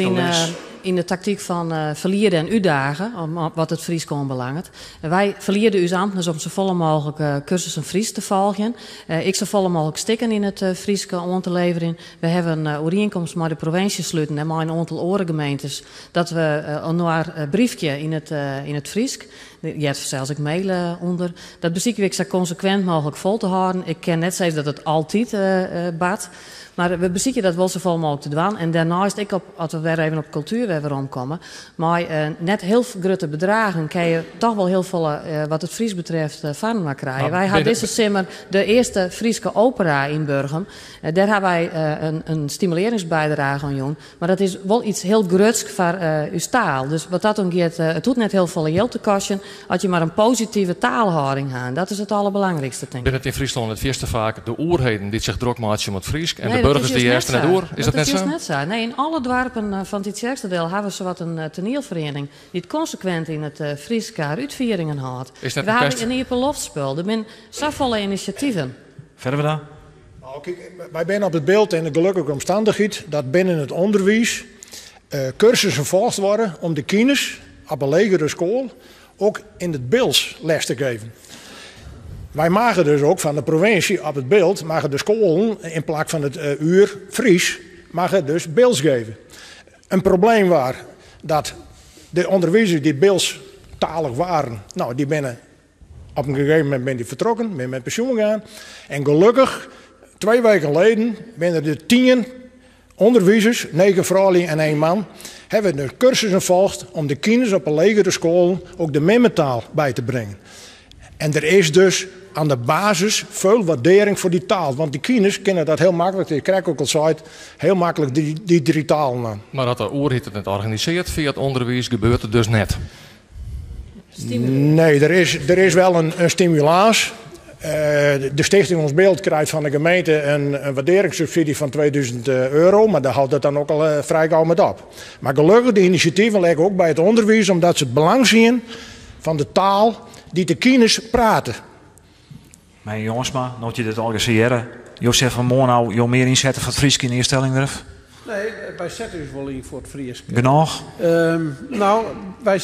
in de tactiek van verliezen en uitdagen, wat het Fries kon belangt. Wij verliezen uw ambtenaren om zo volle mogelijk cursussen Fries te volgen. Ik zo volle mogelijk stikken in het Frieske aan te leveren. We hebben een overeenkomst met de provincie sluiten en met een aantal andere gemeentes dat we een briefje in het Friesk. Je hebt zelfs ik mailen onder. Dat bezieken ik zo consequent mogelijk vol te houden. Ik ken net steeds dat het altijd bad. Maar we bezitten dat wel zoveel mogelijk te doen. En daarnaast, als we weer even op cultuur weer rondkomen, maar net heel veel grote bedragen kan je toch wel heel veel, wat het Fries betreft, van krijgen. Nou, wij hadden deze zomer de eerste Friese opera in Burgum. Daar hebben wij een stimuleringsbijdrage aan jong. Maar dat is wel iets heel groots voor uw taal. Dus wat dat dan gaat, het doet net heel veel geld te kosten als je maar een positieve taalhouding hebt. Dat is het allerbelangrijkste, denk ik. Binnen in Friesland het eerste vaak de oerheden die zich druk maken om het Fries en de burgers die eerst net oer. Is dat net zo? Net zo? Nee, in alle dorpen van dit eerste deel hebben ze wat een toneelvereniging die het consequent in het Fries uitvieringen houdt. We hebben een Ieper Loftspel. Er zijn zoveel initiatieven. Verder we daar? Nou, kijk, wij zijn op het beeld en de gelukkige omstandigheid dat binnen het onderwijs cursussen volgd worden om de kinders op een lagere school ook in het beeld les te geven. Wij maken dus ook van de provincie op het beeld, maken de scholen in plaats van het uur Fries, maken dus beelds geven. Een probleem was dat de onderwijzers die beeldstalig waren, nou die binnen op een gegeven moment ben die vertrokken, ben met pensioen gegaan. En gelukkig, 2 weken geleden, binnen de 10 onderwijzers, 9 vrouwen en 1 man, hebben we de cursussen gevolgd om de kinders op een lagere school ook de memetaal bij te brengen. En er is dus aan de basis veel waardering voor die taal. Want die kinders kennen dat heel makkelijk. Ik krijg ook al gezegd, heel makkelijk die 3 talen aan. Maar dat de oerhit het organiseert via het onderwijs gebeurt het dus net. Nee, er is wel een stimulaas. De Stichting Ons Beeld krijgt van de gemeente een waarderingssubsidie van €2000. Maar daar houdt het dan ook al vrij gauw met op. Maar gelukkig, de initiatieven liggen ook bij het onderwijs, omdat ze het belang zien van de taal die de kinders praten. Maar jongens, nou je dit organiseren. Jozef van Moornau, je meer inzetten voor het Fries in de Eerstellingwerf? Nee, wij zetten dus wel in voor het Fries. Genoeg? Nou, wij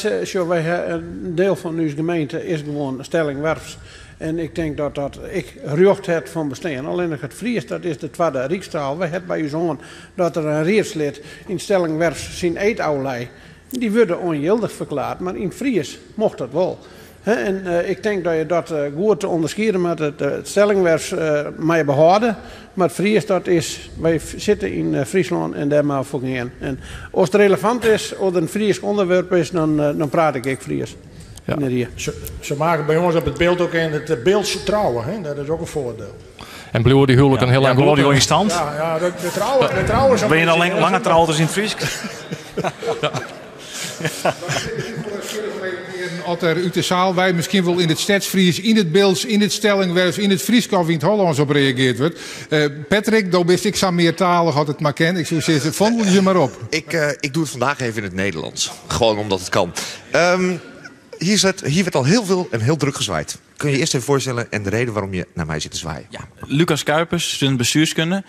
een deel van onze gemeente is gewoon Stellingwerfs. En ik denk dat ik recht heb van bestaan. Alleen het Fries, dat is de tweede Rijkstaal. We hebben bij u zongen dat er een reerslid in Stellingwerfs zijn eetaulei. Die worden ongildig verklaard, maar in Fries mocht dat wel. En ik denk dat je dat goed te onderscheiden met het Stellingwerfs mee behouden. Maar het Fries, dat is, wij zitten in Friesland en daar maar voor gaan. En als het relevant is, als het een Fries onderwerp is, dan praat ik Fries. Ja. Ze maken bij ons op het beeld ook in het beeld trouwen. Hè? Dat is ook een voordeel. En blijven die huwelijk een heel lang goed in stand? Ja, de trouwen. Ben je al langer trouwd als in het Fries? Alter uit de zaal, wij misschien wel in het Stadsfries, in het Beels, in het Stellingwerf, in het Fries of in het Hollands op reageerd wordt. Patrick, daar wist ik zo meertalig had het maar ken. Ik zou zeggen, vondel je maar op. Ik doe het vandaag even in het Nederlands. Gewoon omdat het kan. Hier werd al heel veel en heel druk gezwaaid. Kun je je eerst even voorstellen en de reden waarom je naar mij zit te zwaaien? Ja, Lucas Kuipers, student bestuurskunde.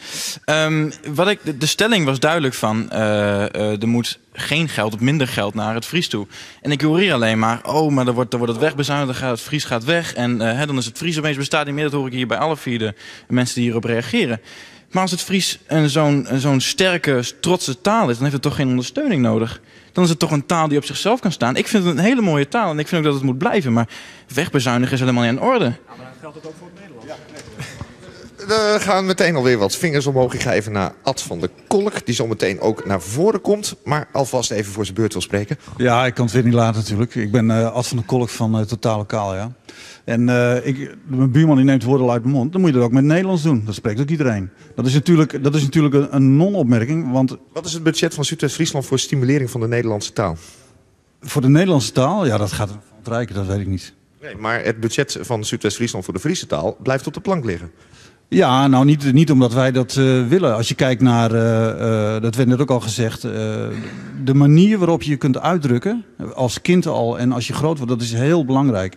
De stelling was duidelijk van, er moet geen geld of minder geld naar het Fries toe. En ik hoor hier alleen maar, maar dan wordt het wegbezuinigd, het Fries gaat weg. En dan is het Fries opeens bestaat niet meer. Dat hoor ik hier bij alle 4 de mensen die hierop reageren. Maar als het Fries zo'n sterke, trotse taal is, dan heeft het toch geen ondersteuning nodig. Dan is het toch een taal die op zichzelf kan staan. Ik vind het een hele mooie taal en ik vind ook dat het moet blijven. Maar wegbezuinigen is helemaal niet in orde. Ja, maar dat geldt ook voor het Nederlands. Er gaan meteen alweer wat vingers omhoog. Ik ga even naar Ad van der Kolk, die zo meteen ook naar voren komt. Maar alvast even voor zijn beurt wil spreken. Ja, ik kan het weer niet laten natuurlijk. Ik ben Ad van der Kolk van Totaal Lokaal, ja. En mijn buurman die neemt woorden uit mijn mond. Dan moet je dat ook met Nederlands doen. Dat spreekt ook iedereen. Dat is natuurlijk een non-opmerking. Want wat is het budget van Zuidwest-Friesland voor stimulering van de Nederlandse taal? Voor de Nederlandse taal? Ja, dat gaat van het Rijken, dat weet ik niet. Nee, maar het budget van Zuidwest-Friesland voor de Friese taal blijft op de plank liggen. Ja, nou niet omdat wij dat willen. Als je kijkt naar, dat werd net ook al gezegd, de manier waarop je je kunt uitdrukken, als kind al en als je groot wordt, dat is heel belangrijk.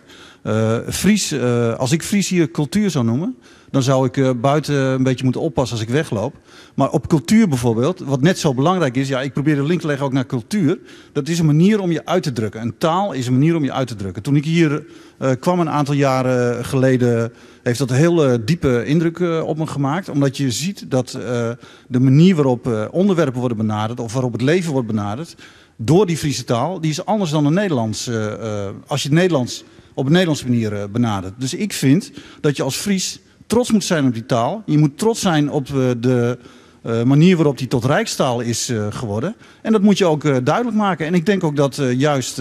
Als ik Fries hier cultuur zou noemen, dan zou ik buiten een beetje moeten oppassen als ik wegloop. Maar op cultuur bijvoorbeeld, wat net zo belangrijk is, ja, ik probeer de link te leggen ook naar cultuur. Dat is een manier om je uit te drukken. Een taal is een manier om je uit te drukken. Toen ik hier kwam een aantal jaren geleden, heeft dat een hele diepe indruk op me gemaakt. Omdat je ziet dat de manier waarop onderwerpen worden benaderd, of waarop het leven wordt benaderd, door die Friese taal, die is anders dan een Nederlands. Als je het Nederlands op een Nederlandse manier benadert. Dus ik vind dat je als Fries trots moet zijn op die taal. Je moet trots zijn op de manier waarop die tot rijkstaal is geworden. En dat moet je ook duidelijk maken. En ik denk ook dat juist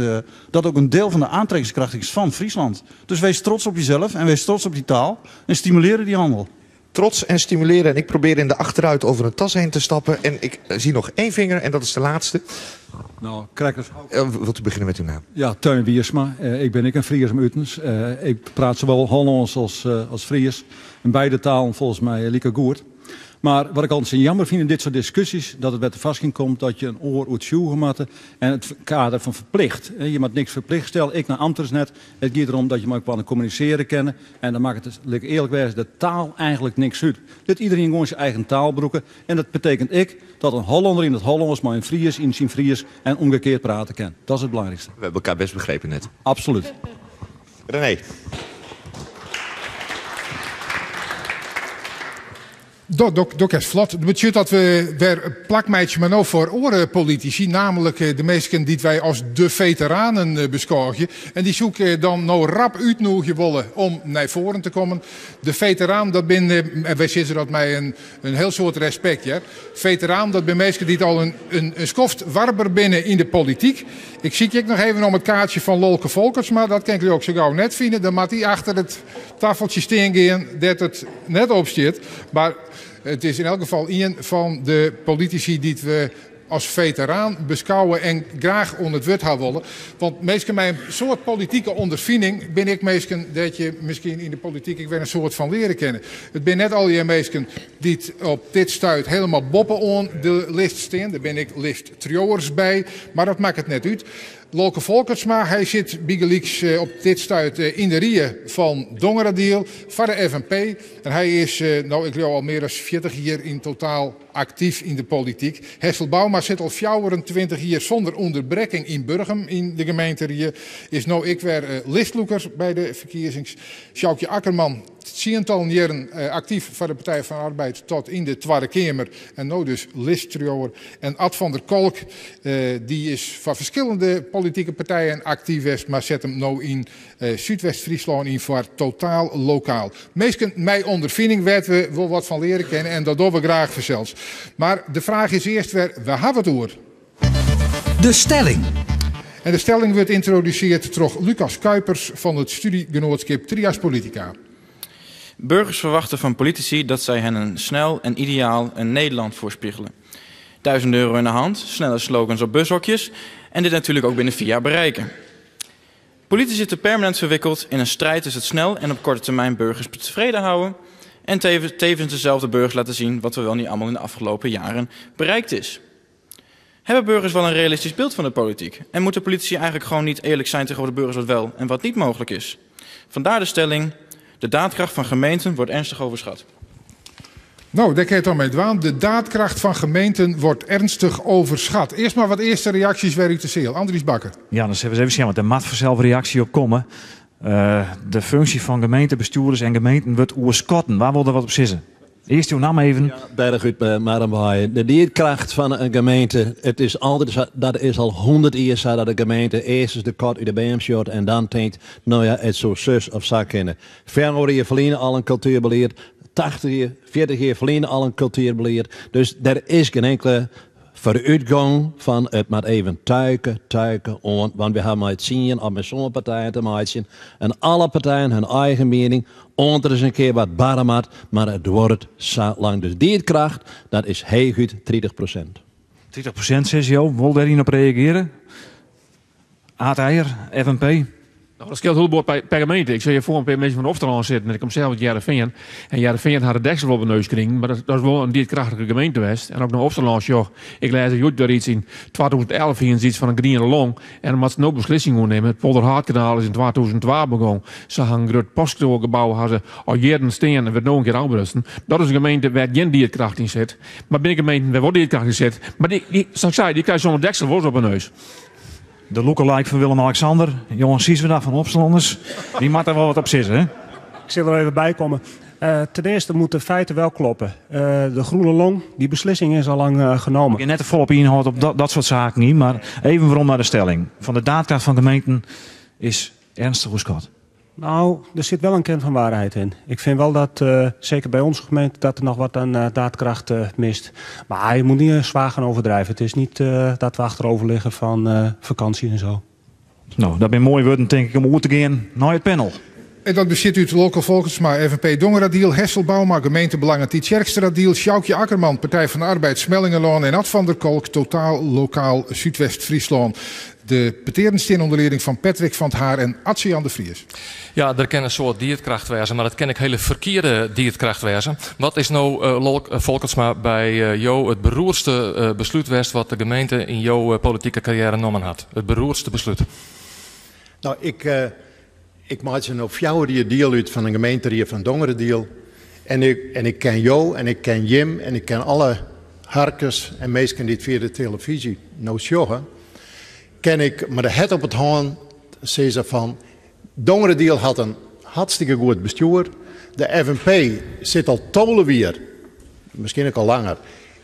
dat ook een deel van de aantrekkingskracht is van Friesland. Dus wees trots op jezelf en wees trots op die taal en stimuleren die handel. Trots en stimuleren. En ik probeer in de achteruit over een tas heen te stappen. En ik zie nog 1 vinger en dat is de laatste. Nou, krijg wilt u beginnen met uw naam? Ja, Teun Wiersma. Ik ben een Fries uit Utens. Ik praat zowel Hollands als Fries. In beide talen volgens mij lieke goed. Maar wat ik altijd jammer vind in dit soort discussies, dat het bij de vasting komt dat je een oor uit sjoegen moet en het kader van verplicht. Je moet niks verplicht stellen, ik naar Amtersnet. Het gaat erom dat je maar kan communiceren kennen. En dan maakt het, eerlijk wezen, de taal eigenlijk niks uit. Dat iedereen gewoon zijn eigen taal broeken. En dat betekent dat een Hollander in het Hollands, maar een Fries in zijn Fries en omgekeerd praten kan. Dat is het belangrijkste. We hebben elkaar best begrepen net. Absoluut. René. Dok is vlot. Het betekent dat we weer plakmeidje maar nou voor orenpolitici, namelijk de mensen die wij als de veteranen beschouwen. En die zoeken dan nou rap uitnodigen willen om naar voren te komen. De veteraan, dat ben, en wij zitten dat mij een heel soort respect. Ja. Veteraan, dat ben mensen die al een schoft warber binnen in de politiek. Ik zie ik nog even om het kaartje van Lolke Volkers, maar dat kan ik u ook zo gauw net vinden. Dan moet hij achter het tafeltje staan gaan dat het net opstaat. Maar het is in elk geval een van de politici die we als veteraan beschouwen en graag onder het woord hebben willen. Want meestal met een soort politieke ondervinding ben ik meestal dat je misschien in de politiek ik weer een soort van leren kennen. Het ben net al die mensen die op dit stuit helemaal boppen on de list staan. Daar ben ik list trioers bij, maar dat maakt het net uit. Lolke Volkersma, hij zit Bigelieks op dit stuit in de rieën van Dongeradiel van de FNP. En hij is, ik geloof al meer dan 40 jaar in totaal actief in de politiek. Hessel Bouma zit al 24 jaar zonder onderbreking in Burgum in de gemeente Rieën. Is nou ik weer listloeker bij de verkiezings. Sjoukje Akkerman, 10 jaren actief van de Partij van de Arbeid tot in de Tweede Kamer. En nou dus listtrioer. En Ad van der Kolk, die is van verschillende politieke partijen actief is, maar zet hem nou in Zuidwest-Friesland in voor totaal lokaal. Meestal mijn ondervinding werd we wel wat van leren kennen en dat doen we graag vanzelfs. Maar de vraag is eerst weer, waar hebben we het over? De stelling. En de stelling wordt introduceerd door Lucas Kuipers van het studiegenootschap Trias Politica. Burgers verwachten van politici dat zij hen een snel en ideaal een Nederland voorspiegelen. €1000 in de hand, snelle slogans op bushokjes en dit natuurlijk ook binnen 4 jaar bereiken. Politici zitten permanent verwikkeld in een strijd tussen het snel en op korte termijn burgers tevreden houden en tevens dezelfde burgers laten zien wat we wel niet allemaal in de afgelopen jaren bereikt is. Hebben burgers wel een realistisch beeld van de politiek? En moeten politici eigenlijk gewoon niet eerlijk zijn tegenover de burgers wat wel en wat niet mogelijk is? Vandaar de stelling, de daadkracht van gemeenten wordt ernstig overschat. Nou, daar kan je het dan mee dwaan. De daadkracht van gemeenten wordt ernstig overschat. Eerst maar wat eerste reacties waar u te zien. Andries Bakker. Ja, dan zullen we even zien, want er moet vanzelf reactie op komen. De functie van gemeentebestuurders en gemeenten wordt overschatten. Waar wil er wat op zitten? Eerst uw naam even. Ja, Berg uit Marenbaaien. De daadkracht van een gemeente, het is altijd, dat is al 100 jaar zo dat de gemeente eerst de kot uit de BM shot en dan denkt, nou ja, het zo zus of zo kennen. Verder je verliezen al een cultuurbeleid, 80 jaar, 40 jaar verliezen al een cultuurbeleid. Dus er is geen enkele vooruitgang van het maar even tuiken, want we hebben het zien om met zo'n partijen te maken. En alle partijen hun eigen mening, onder eens een keer wat barremat, maar het wordt zo lang. Dus die kracht, dat is heel goed 30%. 30% zegt jou, wil daar op reageren? Aad Eijer, FNP. Nou, dat scheelt heel veel per gemeente. Ik zou je voor een paar mensen van de Ofteland zitten. En ik kom zelf uit Jarreveen. En Jarreveen had de deksel op de neus gekregen. Maar dat is wel een dichtkrachtige gemeente geweest. En ook naar Ofteland, joh. Ik lees er door iets in 2011 hier iets van een Green Long. En dan moet ze een beslissing nemen. Het Polderhaardkanaal is in 2012 begonnen. Ze gaan een groot postgebouw hadden al jaren steen en werd nog een keer aanbrusten. Dat is een gemeente waar geen dichtkracht in zit. Maar binnen gemeenten waar wel dichtkracht in zit. Maar die krijgt zo'n deksel wel op de neus. De lookalike van Willem-Alexander. Jongens, zien we daar van Opstelanders. Die moet er wel wat op zitten, hè? Ik zal er even bij komen. Ten eerste moeten de feiten wel kloppen. De Groene Long, die beslissing is al lang genomen. Ik heb net de volop inhoud op dat soort zaken niet. Maar even waarom naar de stelling. Van de daadkracht van gemeenten is ernstig overschat. Nou, er zit wel een kern van waarheid in. Ik vind wel dat, zeker bij onze gemeente, dat er nog wat aan daadkracht mist. Maar je moet niet zwaar gaan overdrijven. Het is niet dat we achterover liggen van vakantie en zo. Nou, dat zijn mooie woorden, denk ik, om over te gaan naar het panel. En dat bestaat uit Local Volksma, FNP Dongeradiel, Hesselbauma, gemeentebelangen Tietjerksteradiel, Sjoukje Akkerman, Partij van de Arbeid, Smellingenloon en Ad van der Kolk, Totaal Lokaal Zuidwest-Friesland. De peterend staan onder leiding van Patrick van 't Haar en Adriaan de Vries. Ja, er kan een soort dierkracht wezen, maar dat ken ik hele verkeerde dierkracht wezen. Wat is nou, Volkersma, bij jou het beroerdste besluit geweest wat de gemeente in jouw politieke carrière genomen had? Het beroerdste besluit? Nou, ik maak ze nou 4 jaar deel uit van een gemeente van Dongeradiel. En ik ken jou en ik ken Jim en ik ken alle harkers en mensen die het via de televisie nou sjoggen. Ken ik, maar de het op het hand zei ze van, Dongeradiel had een hartstikke goed bestuur. De FNP zit al tolen weer, misschien ook al langer,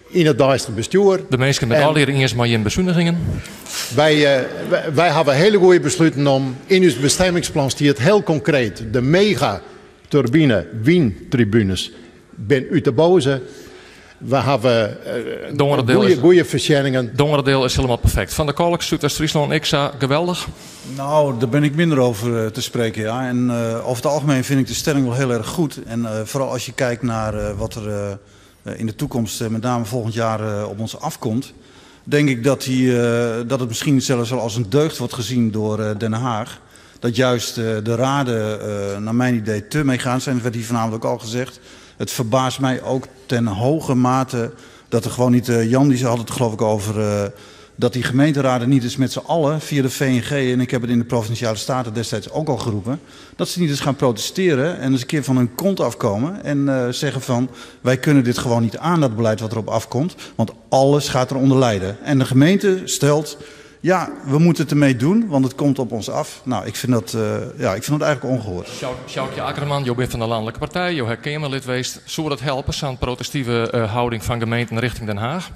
in het duistere bestuur. De mensen met al hier eerst maar in bezuinigingen. Wij hebben hele goede besluiten om in ons bestemmingsplan stiert heel concreet de mega-turbine windtribunes ben uit te bouwen. We hebben goede verschijningen. Dongeradeel is helemaal perfect. Van der Kolk, Zuidwest-Friesland, Ixa, geweldig. Nou, daar ben ik minder over te spreken, ja. En over het algemeen vind ik de stelling wel heel erg goed. En vooral als je kijkt naar wat er in de toekomst, met name volgend jaar, op ons afkomt, denk ik dat het misschien zelfs wel als een deugd wordt gezien door Den Haag. Dat juist de raden, naar mijn idee, te meegaan zijn. Dat werd hier vanavond ook al gezegd. Het verbaast mij ook ten hoge mate dat er gewoon niet... Jan die had het geloof ik over dat die gemeenteraden niet eens met z'n allen via de VNG... en ik heb het in de Provinciale Staten destijds ook al geroepen... dat ze niet eens gaan protesteren en eens een keer van hun kont afkomen... en zeggen van, wij kunnen dit gewoon niet aan, dat beleid wat erop afkomt... want alles gaat eronder lijden. En de gemeente stelt... ja, we moeten het ermee doen, want het komt op ons af. Nou, ik vind dat eigenlijk ongehoord. Sjoukje Akkerman, je bent van de Landelijke Partij, je hebt Kamerlid geweest. Zou dat helpen, zo'n protestieve houding van gemeenten richting Den Haag?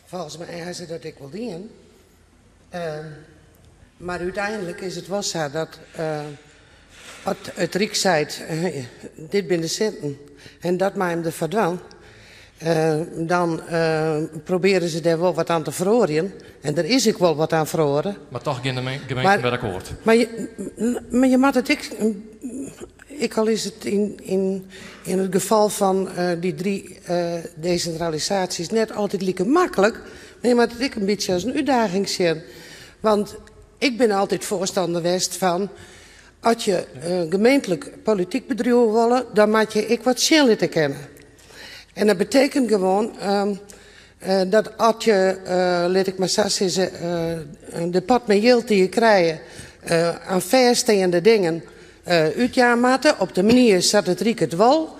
Volgens mij hij zei dat ik wil dienen. Maar uiteindelijk is het wel zo dat het Rijk zei, dit ben de centen en dat mij hem er verdwijnt. Dan proberen ze daar wel wat aan te verhoren. En er is ook wel wat aan verhoren. Maar toch geen gemeente met akkoord. Maar je moet het ik al is het in het geval van die 3 decentralisaties net altijd lekker makkelijk. Maar je moet het een beetje als een uitdaging zien. Want ik ben altijd voorstander geweest van... als je gemeentelijk politiek bedrijven willen, dan moet je wat schillen kennen. En dat betekent gewoon dat als je, laat ik maar zo zeggen, de pot met geld die je krijgt aan versteende dingen uitjaarmaten, op de manier dat het Rijk het wil,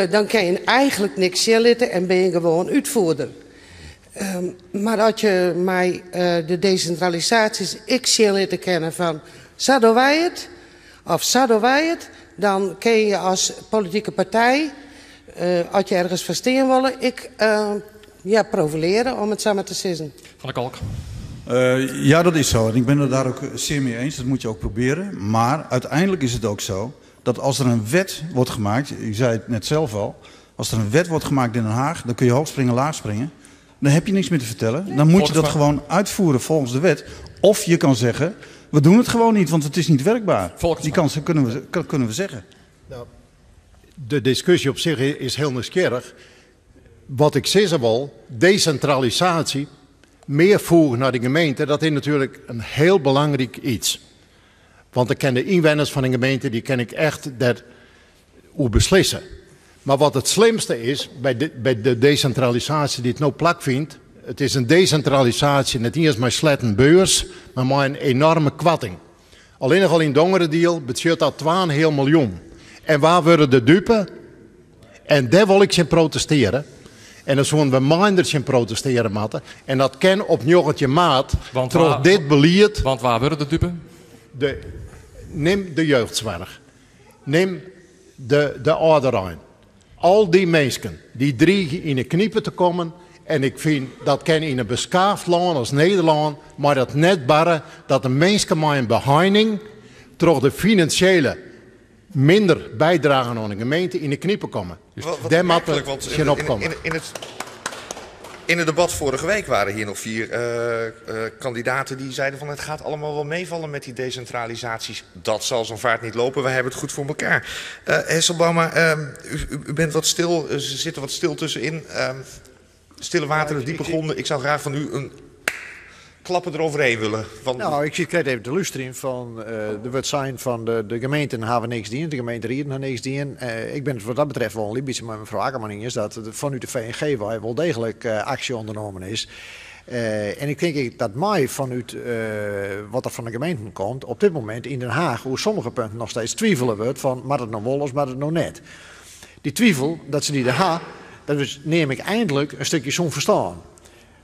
dan kan je eigenlijk niks schillen en ben je gewoon uitvoerder. Maar als je mij de decentralisaties ik schillen kennen van, zouden wij het, of zouden wij het, dan kun je als politieke partij... als je ergens verstehen willen, profileren, om het zo maar te zeggen. Van der Kolk. Ja, dat is zo. En ik ben het daar ook zeer mee eens. Dat moet je ook proberen. Maar uiteindelijk is het ook zo dat als er een wet wordt gemaakt... U zei het net zelf al. Als er een wet wordt gemaakt in Den Haag, dan kun je hoog springen, laag springen. Dan heb je niks meer te vertellen. Dan moet je dat gewoon uitvoeren volgens de wet. Of je kan zeggen, we doen het gewoon niet, want het is niet werkbaar. Die kans kunnen we zeggen. Nou, de discussie op zich is heel nieuwsgierig. Wat ik zeg wel, decentralisatie, meer voeren naar de gemeente, dat is natuurlijk een heel belangrijk iets. Want ik ken de inwoners van een gemeente, die ken ik echt hoe beslissen. Maar wat het slimste is bij de decentralisatie die het nou plakvindt, het is een decentralisatie net niet eens maar sletten beurs, maar een enorme kwatting. Alleen nog al in Dongeradiel betekent dat 2,5 miljoen. En waar worden de dupe? En daar wil ik zien protesteren. En dan zullen we minder zien protesteren moeten. En dat kan op 9 maart. Want dit beleid. Want waar worden de dupe? Neem de jeugdzorg. Neem de ouderrein. Al die mensen die dreigen in de kniepen te komen. En ik vind dat kan in een beschaafd land als Nederland. Maar dat net barren dat de mensen met een behinding. Door de financiële minder bijdragen aan een gemeente in de kniepen komen. Daar moet er geen opkomen. In het debat vorige week waren hier nog 4 kandidaten die zeiden van het gaat allemaal wel meevallen met die decentralisaties. Dat zal zo'n vaart niet lopen, wij hebben het goed voor elkaar. Hesselbauma, u bent wat stil, ze zitten wat stil tussenin. Stille wateren, diepe gronden. Ik zou graag van u een klappen eroverheen willen. Nou, ik krijg even de luistering van de wordt zijn van de gemeenten hebben niks dien, de gemeente Rieden hebben niks dien. Ik ben het wat dat betreft wel een beetje met mevrouw Akkerman is dat vanuit de VNG waar wel degelijk actie ondernomen is. En ik denk dat mij vanuit wat er van de gemeenten komt, op dit moment in Den Haag, hoe sommige punten nog steeds twijfelen wordt van, maar het nou wel of maar het nou net. Die twijfel, dat ze die er hebben, dat neem ik eindelijk een stukje zo'n verstaan.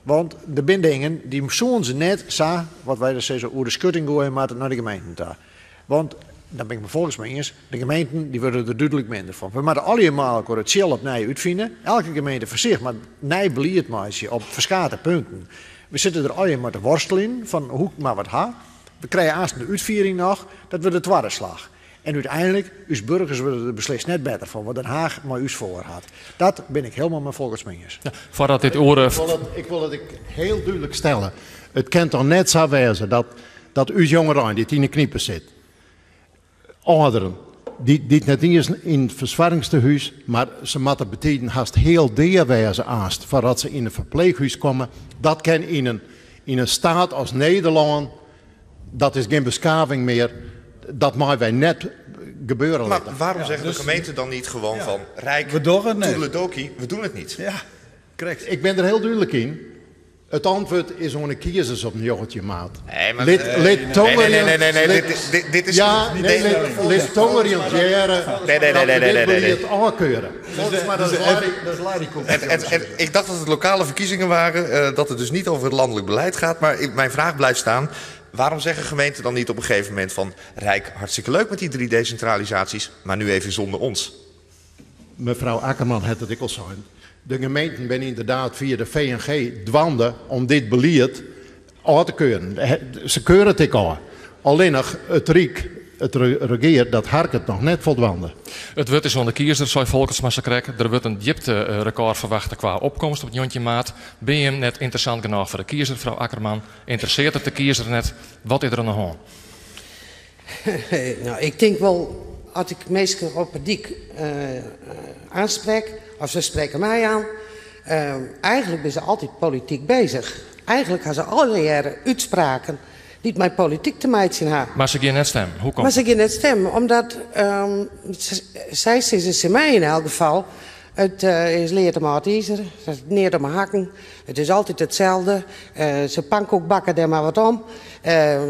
Want de bindingen, die zoen ze net, wat wij dus zeggen, hoe de schutting gooien, maar naar de gemeenten daar. Want, dan ben ik me volgens mij eens, de gemeenten die worden er duidelijk minder van. We moeten allemaal hetzelfde opnieuw uitvinden. Elke gemeente voor zich, maar nee beleid meisje op verschillende punten. We zitten er allemaal te worstelen in, van hoe maar wat ha. We krijgen aanstaan de uitviering nog, dat wordt de tweede slag. En uiteindelijk, uw burgers worden er beslist net beter van wat Den Haag maar u voor had. Dat ben ik helemaal met volgens mij eens. Ja, voordat dit oren... Ik wil het heel duidelijk stellen. Het kan toch net zo wezen dat uw jongeren die in de kniepen zit, ouderen, die net niet eens in het verzwaringstehuis, maar ze moeten betekenen haast heel deerwijze aast voordat ze in een verpleeghuis komen. Dat kan in een staat als Nederland, dat is geen beschaving meer. Dat mag wij net gebeuren. Maar waarom zeggen de gemeenten dan niet gewoon van Rijk, toedeledokie, we doen het niet? Ja, correct. Ik ben er heel duidelijk in. Het antwoord is gewoon een kiezers op een joggetje maat. Nee, maar... Dit is... Ja, lid tongeriëntjeren. Nee. Aankeuren. Dat is Larikoek. En ik dacht dat het lokale verkiezingen waren, dat het dus niet over het landelijk beleid gaat. Maar mijn vraag blijft staan. Waarom zeggen gemeenten dan niet op een gegeven moment van Rijk, hartstikke leuk met die 3 decentralisaties, maar nu even zonder ons? Mevrouw Akkerman had het ik al zijn. De gemeenten zijn inderdaad via de VNG dwanden om dit beleid aan te keuren. Ze keuren het ik al. Alleen nog het Rijk, het regeert, dat hark het nog net voldwanden. Het wordt is onder kiezer, zei Volkensma ze krijgen. Er wordt een diepte record verwacht qua opkomst op het jontje maat. Ben je net interessant genoeg voor de kiezer, mevrouw Akkerman? Interesseert het de kiezer net? Wat is er aan de hand? Nou, ik denk wel, als ik mensen op het dik aanspreek, of ze spreken mij aan, eigenlijk zijn ze altijd politiek bezig. Eigenlijk gaan ze alle jaren uitspraken die met politiek te maken hebben. Maar ze gaan net stemmen. Hoe komt Maar ze gaan net stemmen, omdat zij ze mij in elk geval. Het is leert om het ijzer, het is neer om hakken. Het is altijd hetzelfde. Ze pankoekbakken er maar wat om.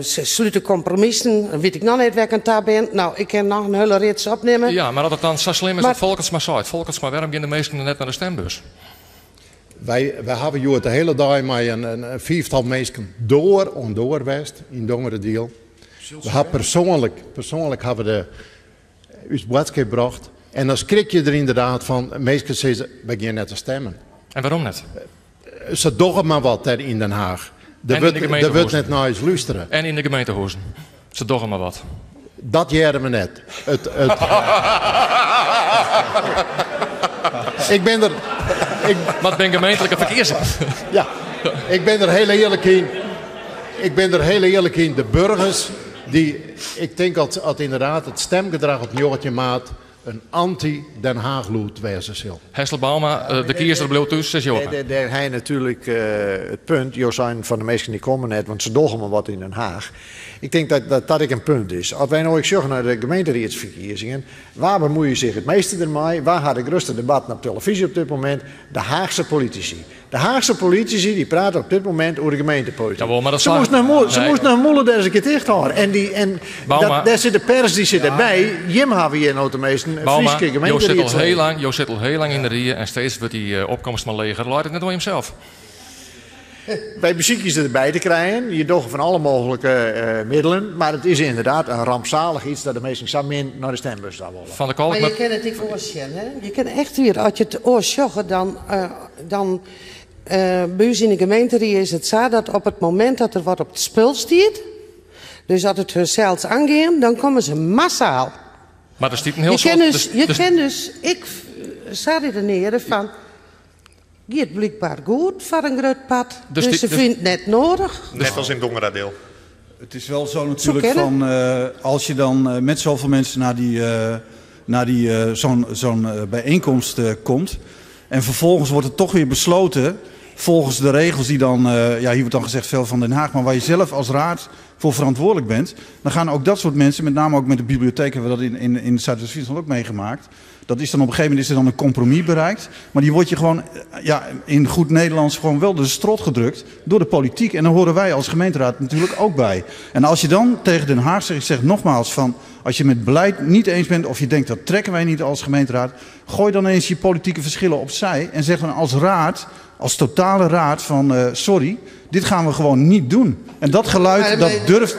Ze sluiten compromissen. Dan weet ik nog niet waar ik aan het ben. Nou, ik kan nog een hele rits opnemen. Ja, maar dat het dan zo slim is dat Volkensma zei. Volkensma, waarom gaan de meesten net naar de stembus? Wij hebben hier de hele dag met een 4-tal mensen door en door geweest in Dongerendeel. We hebben persoonlijk hebben we ons boodschap gebracht. En dan schrik je er inderdaad van, mensen zeggen, we gaan net te stemmen. En waarom net? Ze doggen maar wat daar in Den Haag. Er wordt net naar eens luisteren. En in de gemeentehuizen. Ze doggen maar wat. Dat jaren we net. Ik ben er... Wat ben gemeentelijke verkiezing? Ja, ik ben er heel eerlijk in. De burgers, ik denk dat inderdaad het stemgedrag op Jorretje Maat een anti-Den Haag-loed wezen zal. Hesselbauma, de kiezer bleef thuis, 6 jaar. Daar hij natuurlijk het punt, Josijn van de meesten die komen net, want ze doggen maar wat in Den Haag. Ik denk dat ik een punt is. Als wij nou eens zeggen naar de gemeenteraadsverkiezingen, waar bemoeien zich het meeste ermee? Waar gaat de grootste debat op televisie op dit moment? De Haagse politici. De Haagse politici die praten op dit moment over de gemeentepolitiek. Ja, maar dat ze moest naar Moelen daar eens een keer dicht houden. Daar zit de pers die zit erbij. Jim hebben hier nou de meesten Friese gemeente. Jo zit al heel lang in de rie en steeds wordt die opkomst maar leger. Laat het net door hemzelf. Bij muziekjes erbij te krijgen, je doggen van alle mogelijke middelen, maar het is inderdaad een rampzalig iets dat de mensen samen naar de stembus daar willen. Van de Kalk, maar je kan het niet oorsjen, hè? Je kan echt weer, als je het oorsjoggen, dan bij ons in de gemeenterie is het zo dat op het moment dat er wat op het spul staat, dus dat het hun zelfs aangeeft, dan komen ze massaal. Maar er stiet een heel ik zou redeneren van... Gaat blijkbaar goed voor een groot pad. Dus ze vindt het net nodig. Net als in Dongeradeel. Het is wel zo natuurlijk van... als je dan met zoveel mensen naar zo'n bijeenkomst komt... en vervolgens wordt het toch weer besloten... volgens de regels die dan... hier wordt dan gezegd veel van Den Haag... maar waar je zelf als raad voor verantwoordelijk bent... dan gaan ook dat soort mensen, met name ook met de bibliotheek... hebben we dat in Zuidoost-Friesland ook meegemaakt... Dat is dan op een gegeven moment is er dan een compromis bereikt. Maar die wordt je gewoon in goed Nederlands gewoon wel de strot gedrukt door de politiek. En daar horen wij als gemeenteraad natuurlijk ook bij. En als je dan tegen Den Haag zegt, ik zeg nogmaals van... als je met beleid niet eens bent of je denkt dat trekken wij niet als gemeenteraad... gooi dan eens je politieke verschillen opzij en zeg dan als raad, als totale raad van sorry... dit gaan we gewoon niet doen. En dat geluid,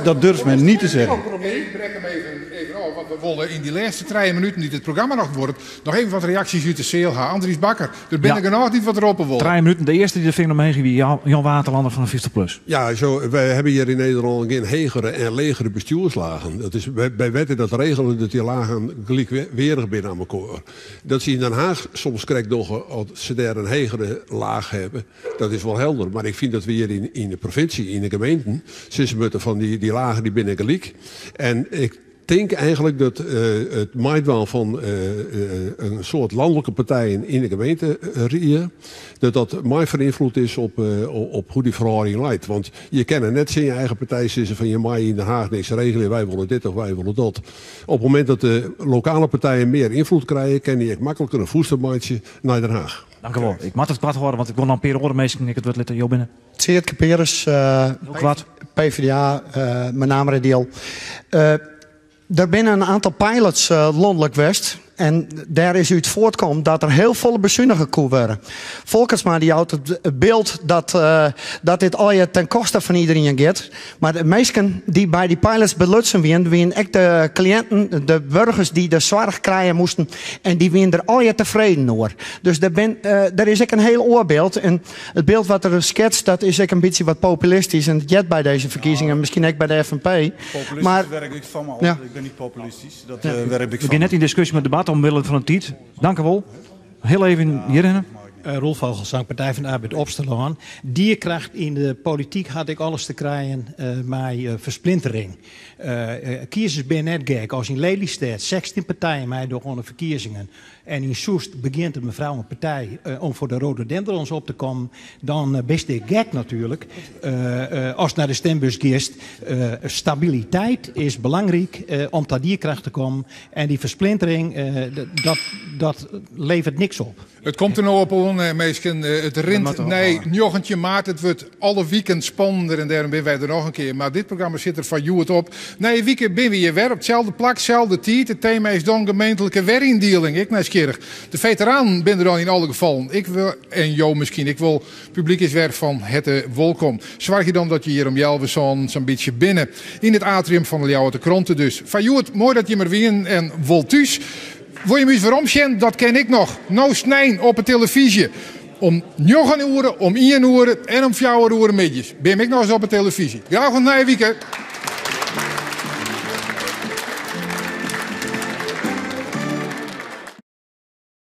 dat durft men niet te zeggen. Ik brek hem even op, want we willen in die laatste 3 minuten die het programma nog wordt... nog even wat reacties uit de CLH. Andries Bakker, er ben ik er nog niet wat erop wil. 3 minuten, de eerste die er vinger omheen ging, wie Jan Waterlander van 50PLUS. Ja, wij hebben hier in Nederland geen hegere en legere bestuurslagen. Dat is bij wetten dat regelen dat die lagen gelijkwerig binnen aan elkaar. Dat ze in Den Haag soms krijgt nog als ze daar een hegere laag hebben. Dat is wel helder. Maar ik vind dat we hier in de provincie, in de gemeenten, ze moeten van die lagen die binnen gelijk. En ik denk eigenlijk dat het maatbaan van een soort landelijke partijen in de gemeente dat mij verinvloed is op hoe die verhouding leidt. Want je kan er net in je eigen partij zitten van je mij in Den Haag niks regelen, wij willen dit of wij willen dat. Op het moment dat de lokale partijen meer invloed krijgen, kan je makkelijker een voetstapmaatje naar Den Haag. Dank u wel. Ik moet het kwart horen, want ik wil nog een paar oren meestal. Ik het wat litten, Jo binnen. Tjeerd Peres, PvdA, mijn naam Rediel. Er binnen een aantal pilots landelijk west. En daar is uit voortkomen dat er heel veel bezuinigen kon worden. Volkensma die houdt het beeld dat dit al je ten koste van iedereen gaat. Maar de meesten die bij die pilots belutsen wien echt de cliënten, de burgers die de zorg krijgen moesten. En die wien er al je tevreden over. Dus er is ook een heel oorbeeld. En het beeld wat er schetst, dat is ook een beetje wat populistisch. En het jet bij deze verkiezingen, misschien ook bij de FNP. Populistisch maar werk ik van me altijd. Ik ben niet populistisch. Dat werk ik We van gaan net in discussie met debat omwille van het tijd. Dank u wel. Heel even hierin. Rolf Vogelsang, Partij van de Arbeid Opstelaan. Dierkracht in de politiek had ik alles te krijgen met versplintering. Kiezers ben net gek. Als in Lelystad 16 partijen mij door de verkiezingen. En in Soest begint een mevrouw een partij om voor de rhododendrons op te komen. Dan best ik gek natuurlijk. Als naar de stembus geest. Stabiliteit is belangrijk om tot dierkracht te komen. En die versplintering, dat levert niks op. Het komt er nou op on, meesken. Het rint nee, jochentje maart. Het wordt alle weekend spannender en daarom ben wij er nog een keer. Maar dit programma zit er van het op. Nee, weekend ben we hier weer op hetzelfde plak, hetzelfde tijd. Het thema is dan gemeentelijke werindeling. Ik nieuwsgierig. De veteraan ben er dan in alle gevallen. Ik wil, en Jo misschien, ik wil publiek is weer van het welkom. Zorg je dan dat je hier om jou zo'n beetje binnen. In het atrium van de Ljouwerte Kronten dus. Van Joet, mooi dat je maar weer en Woltuus. Wil je me eens waarom zien? Dat ken ik nog. Nou snijn op de televisie. Om 9 uur, om 1 uur en om 4 uur middags. Ben ik nog eens op de televisie. Graag een nieuwe weekend.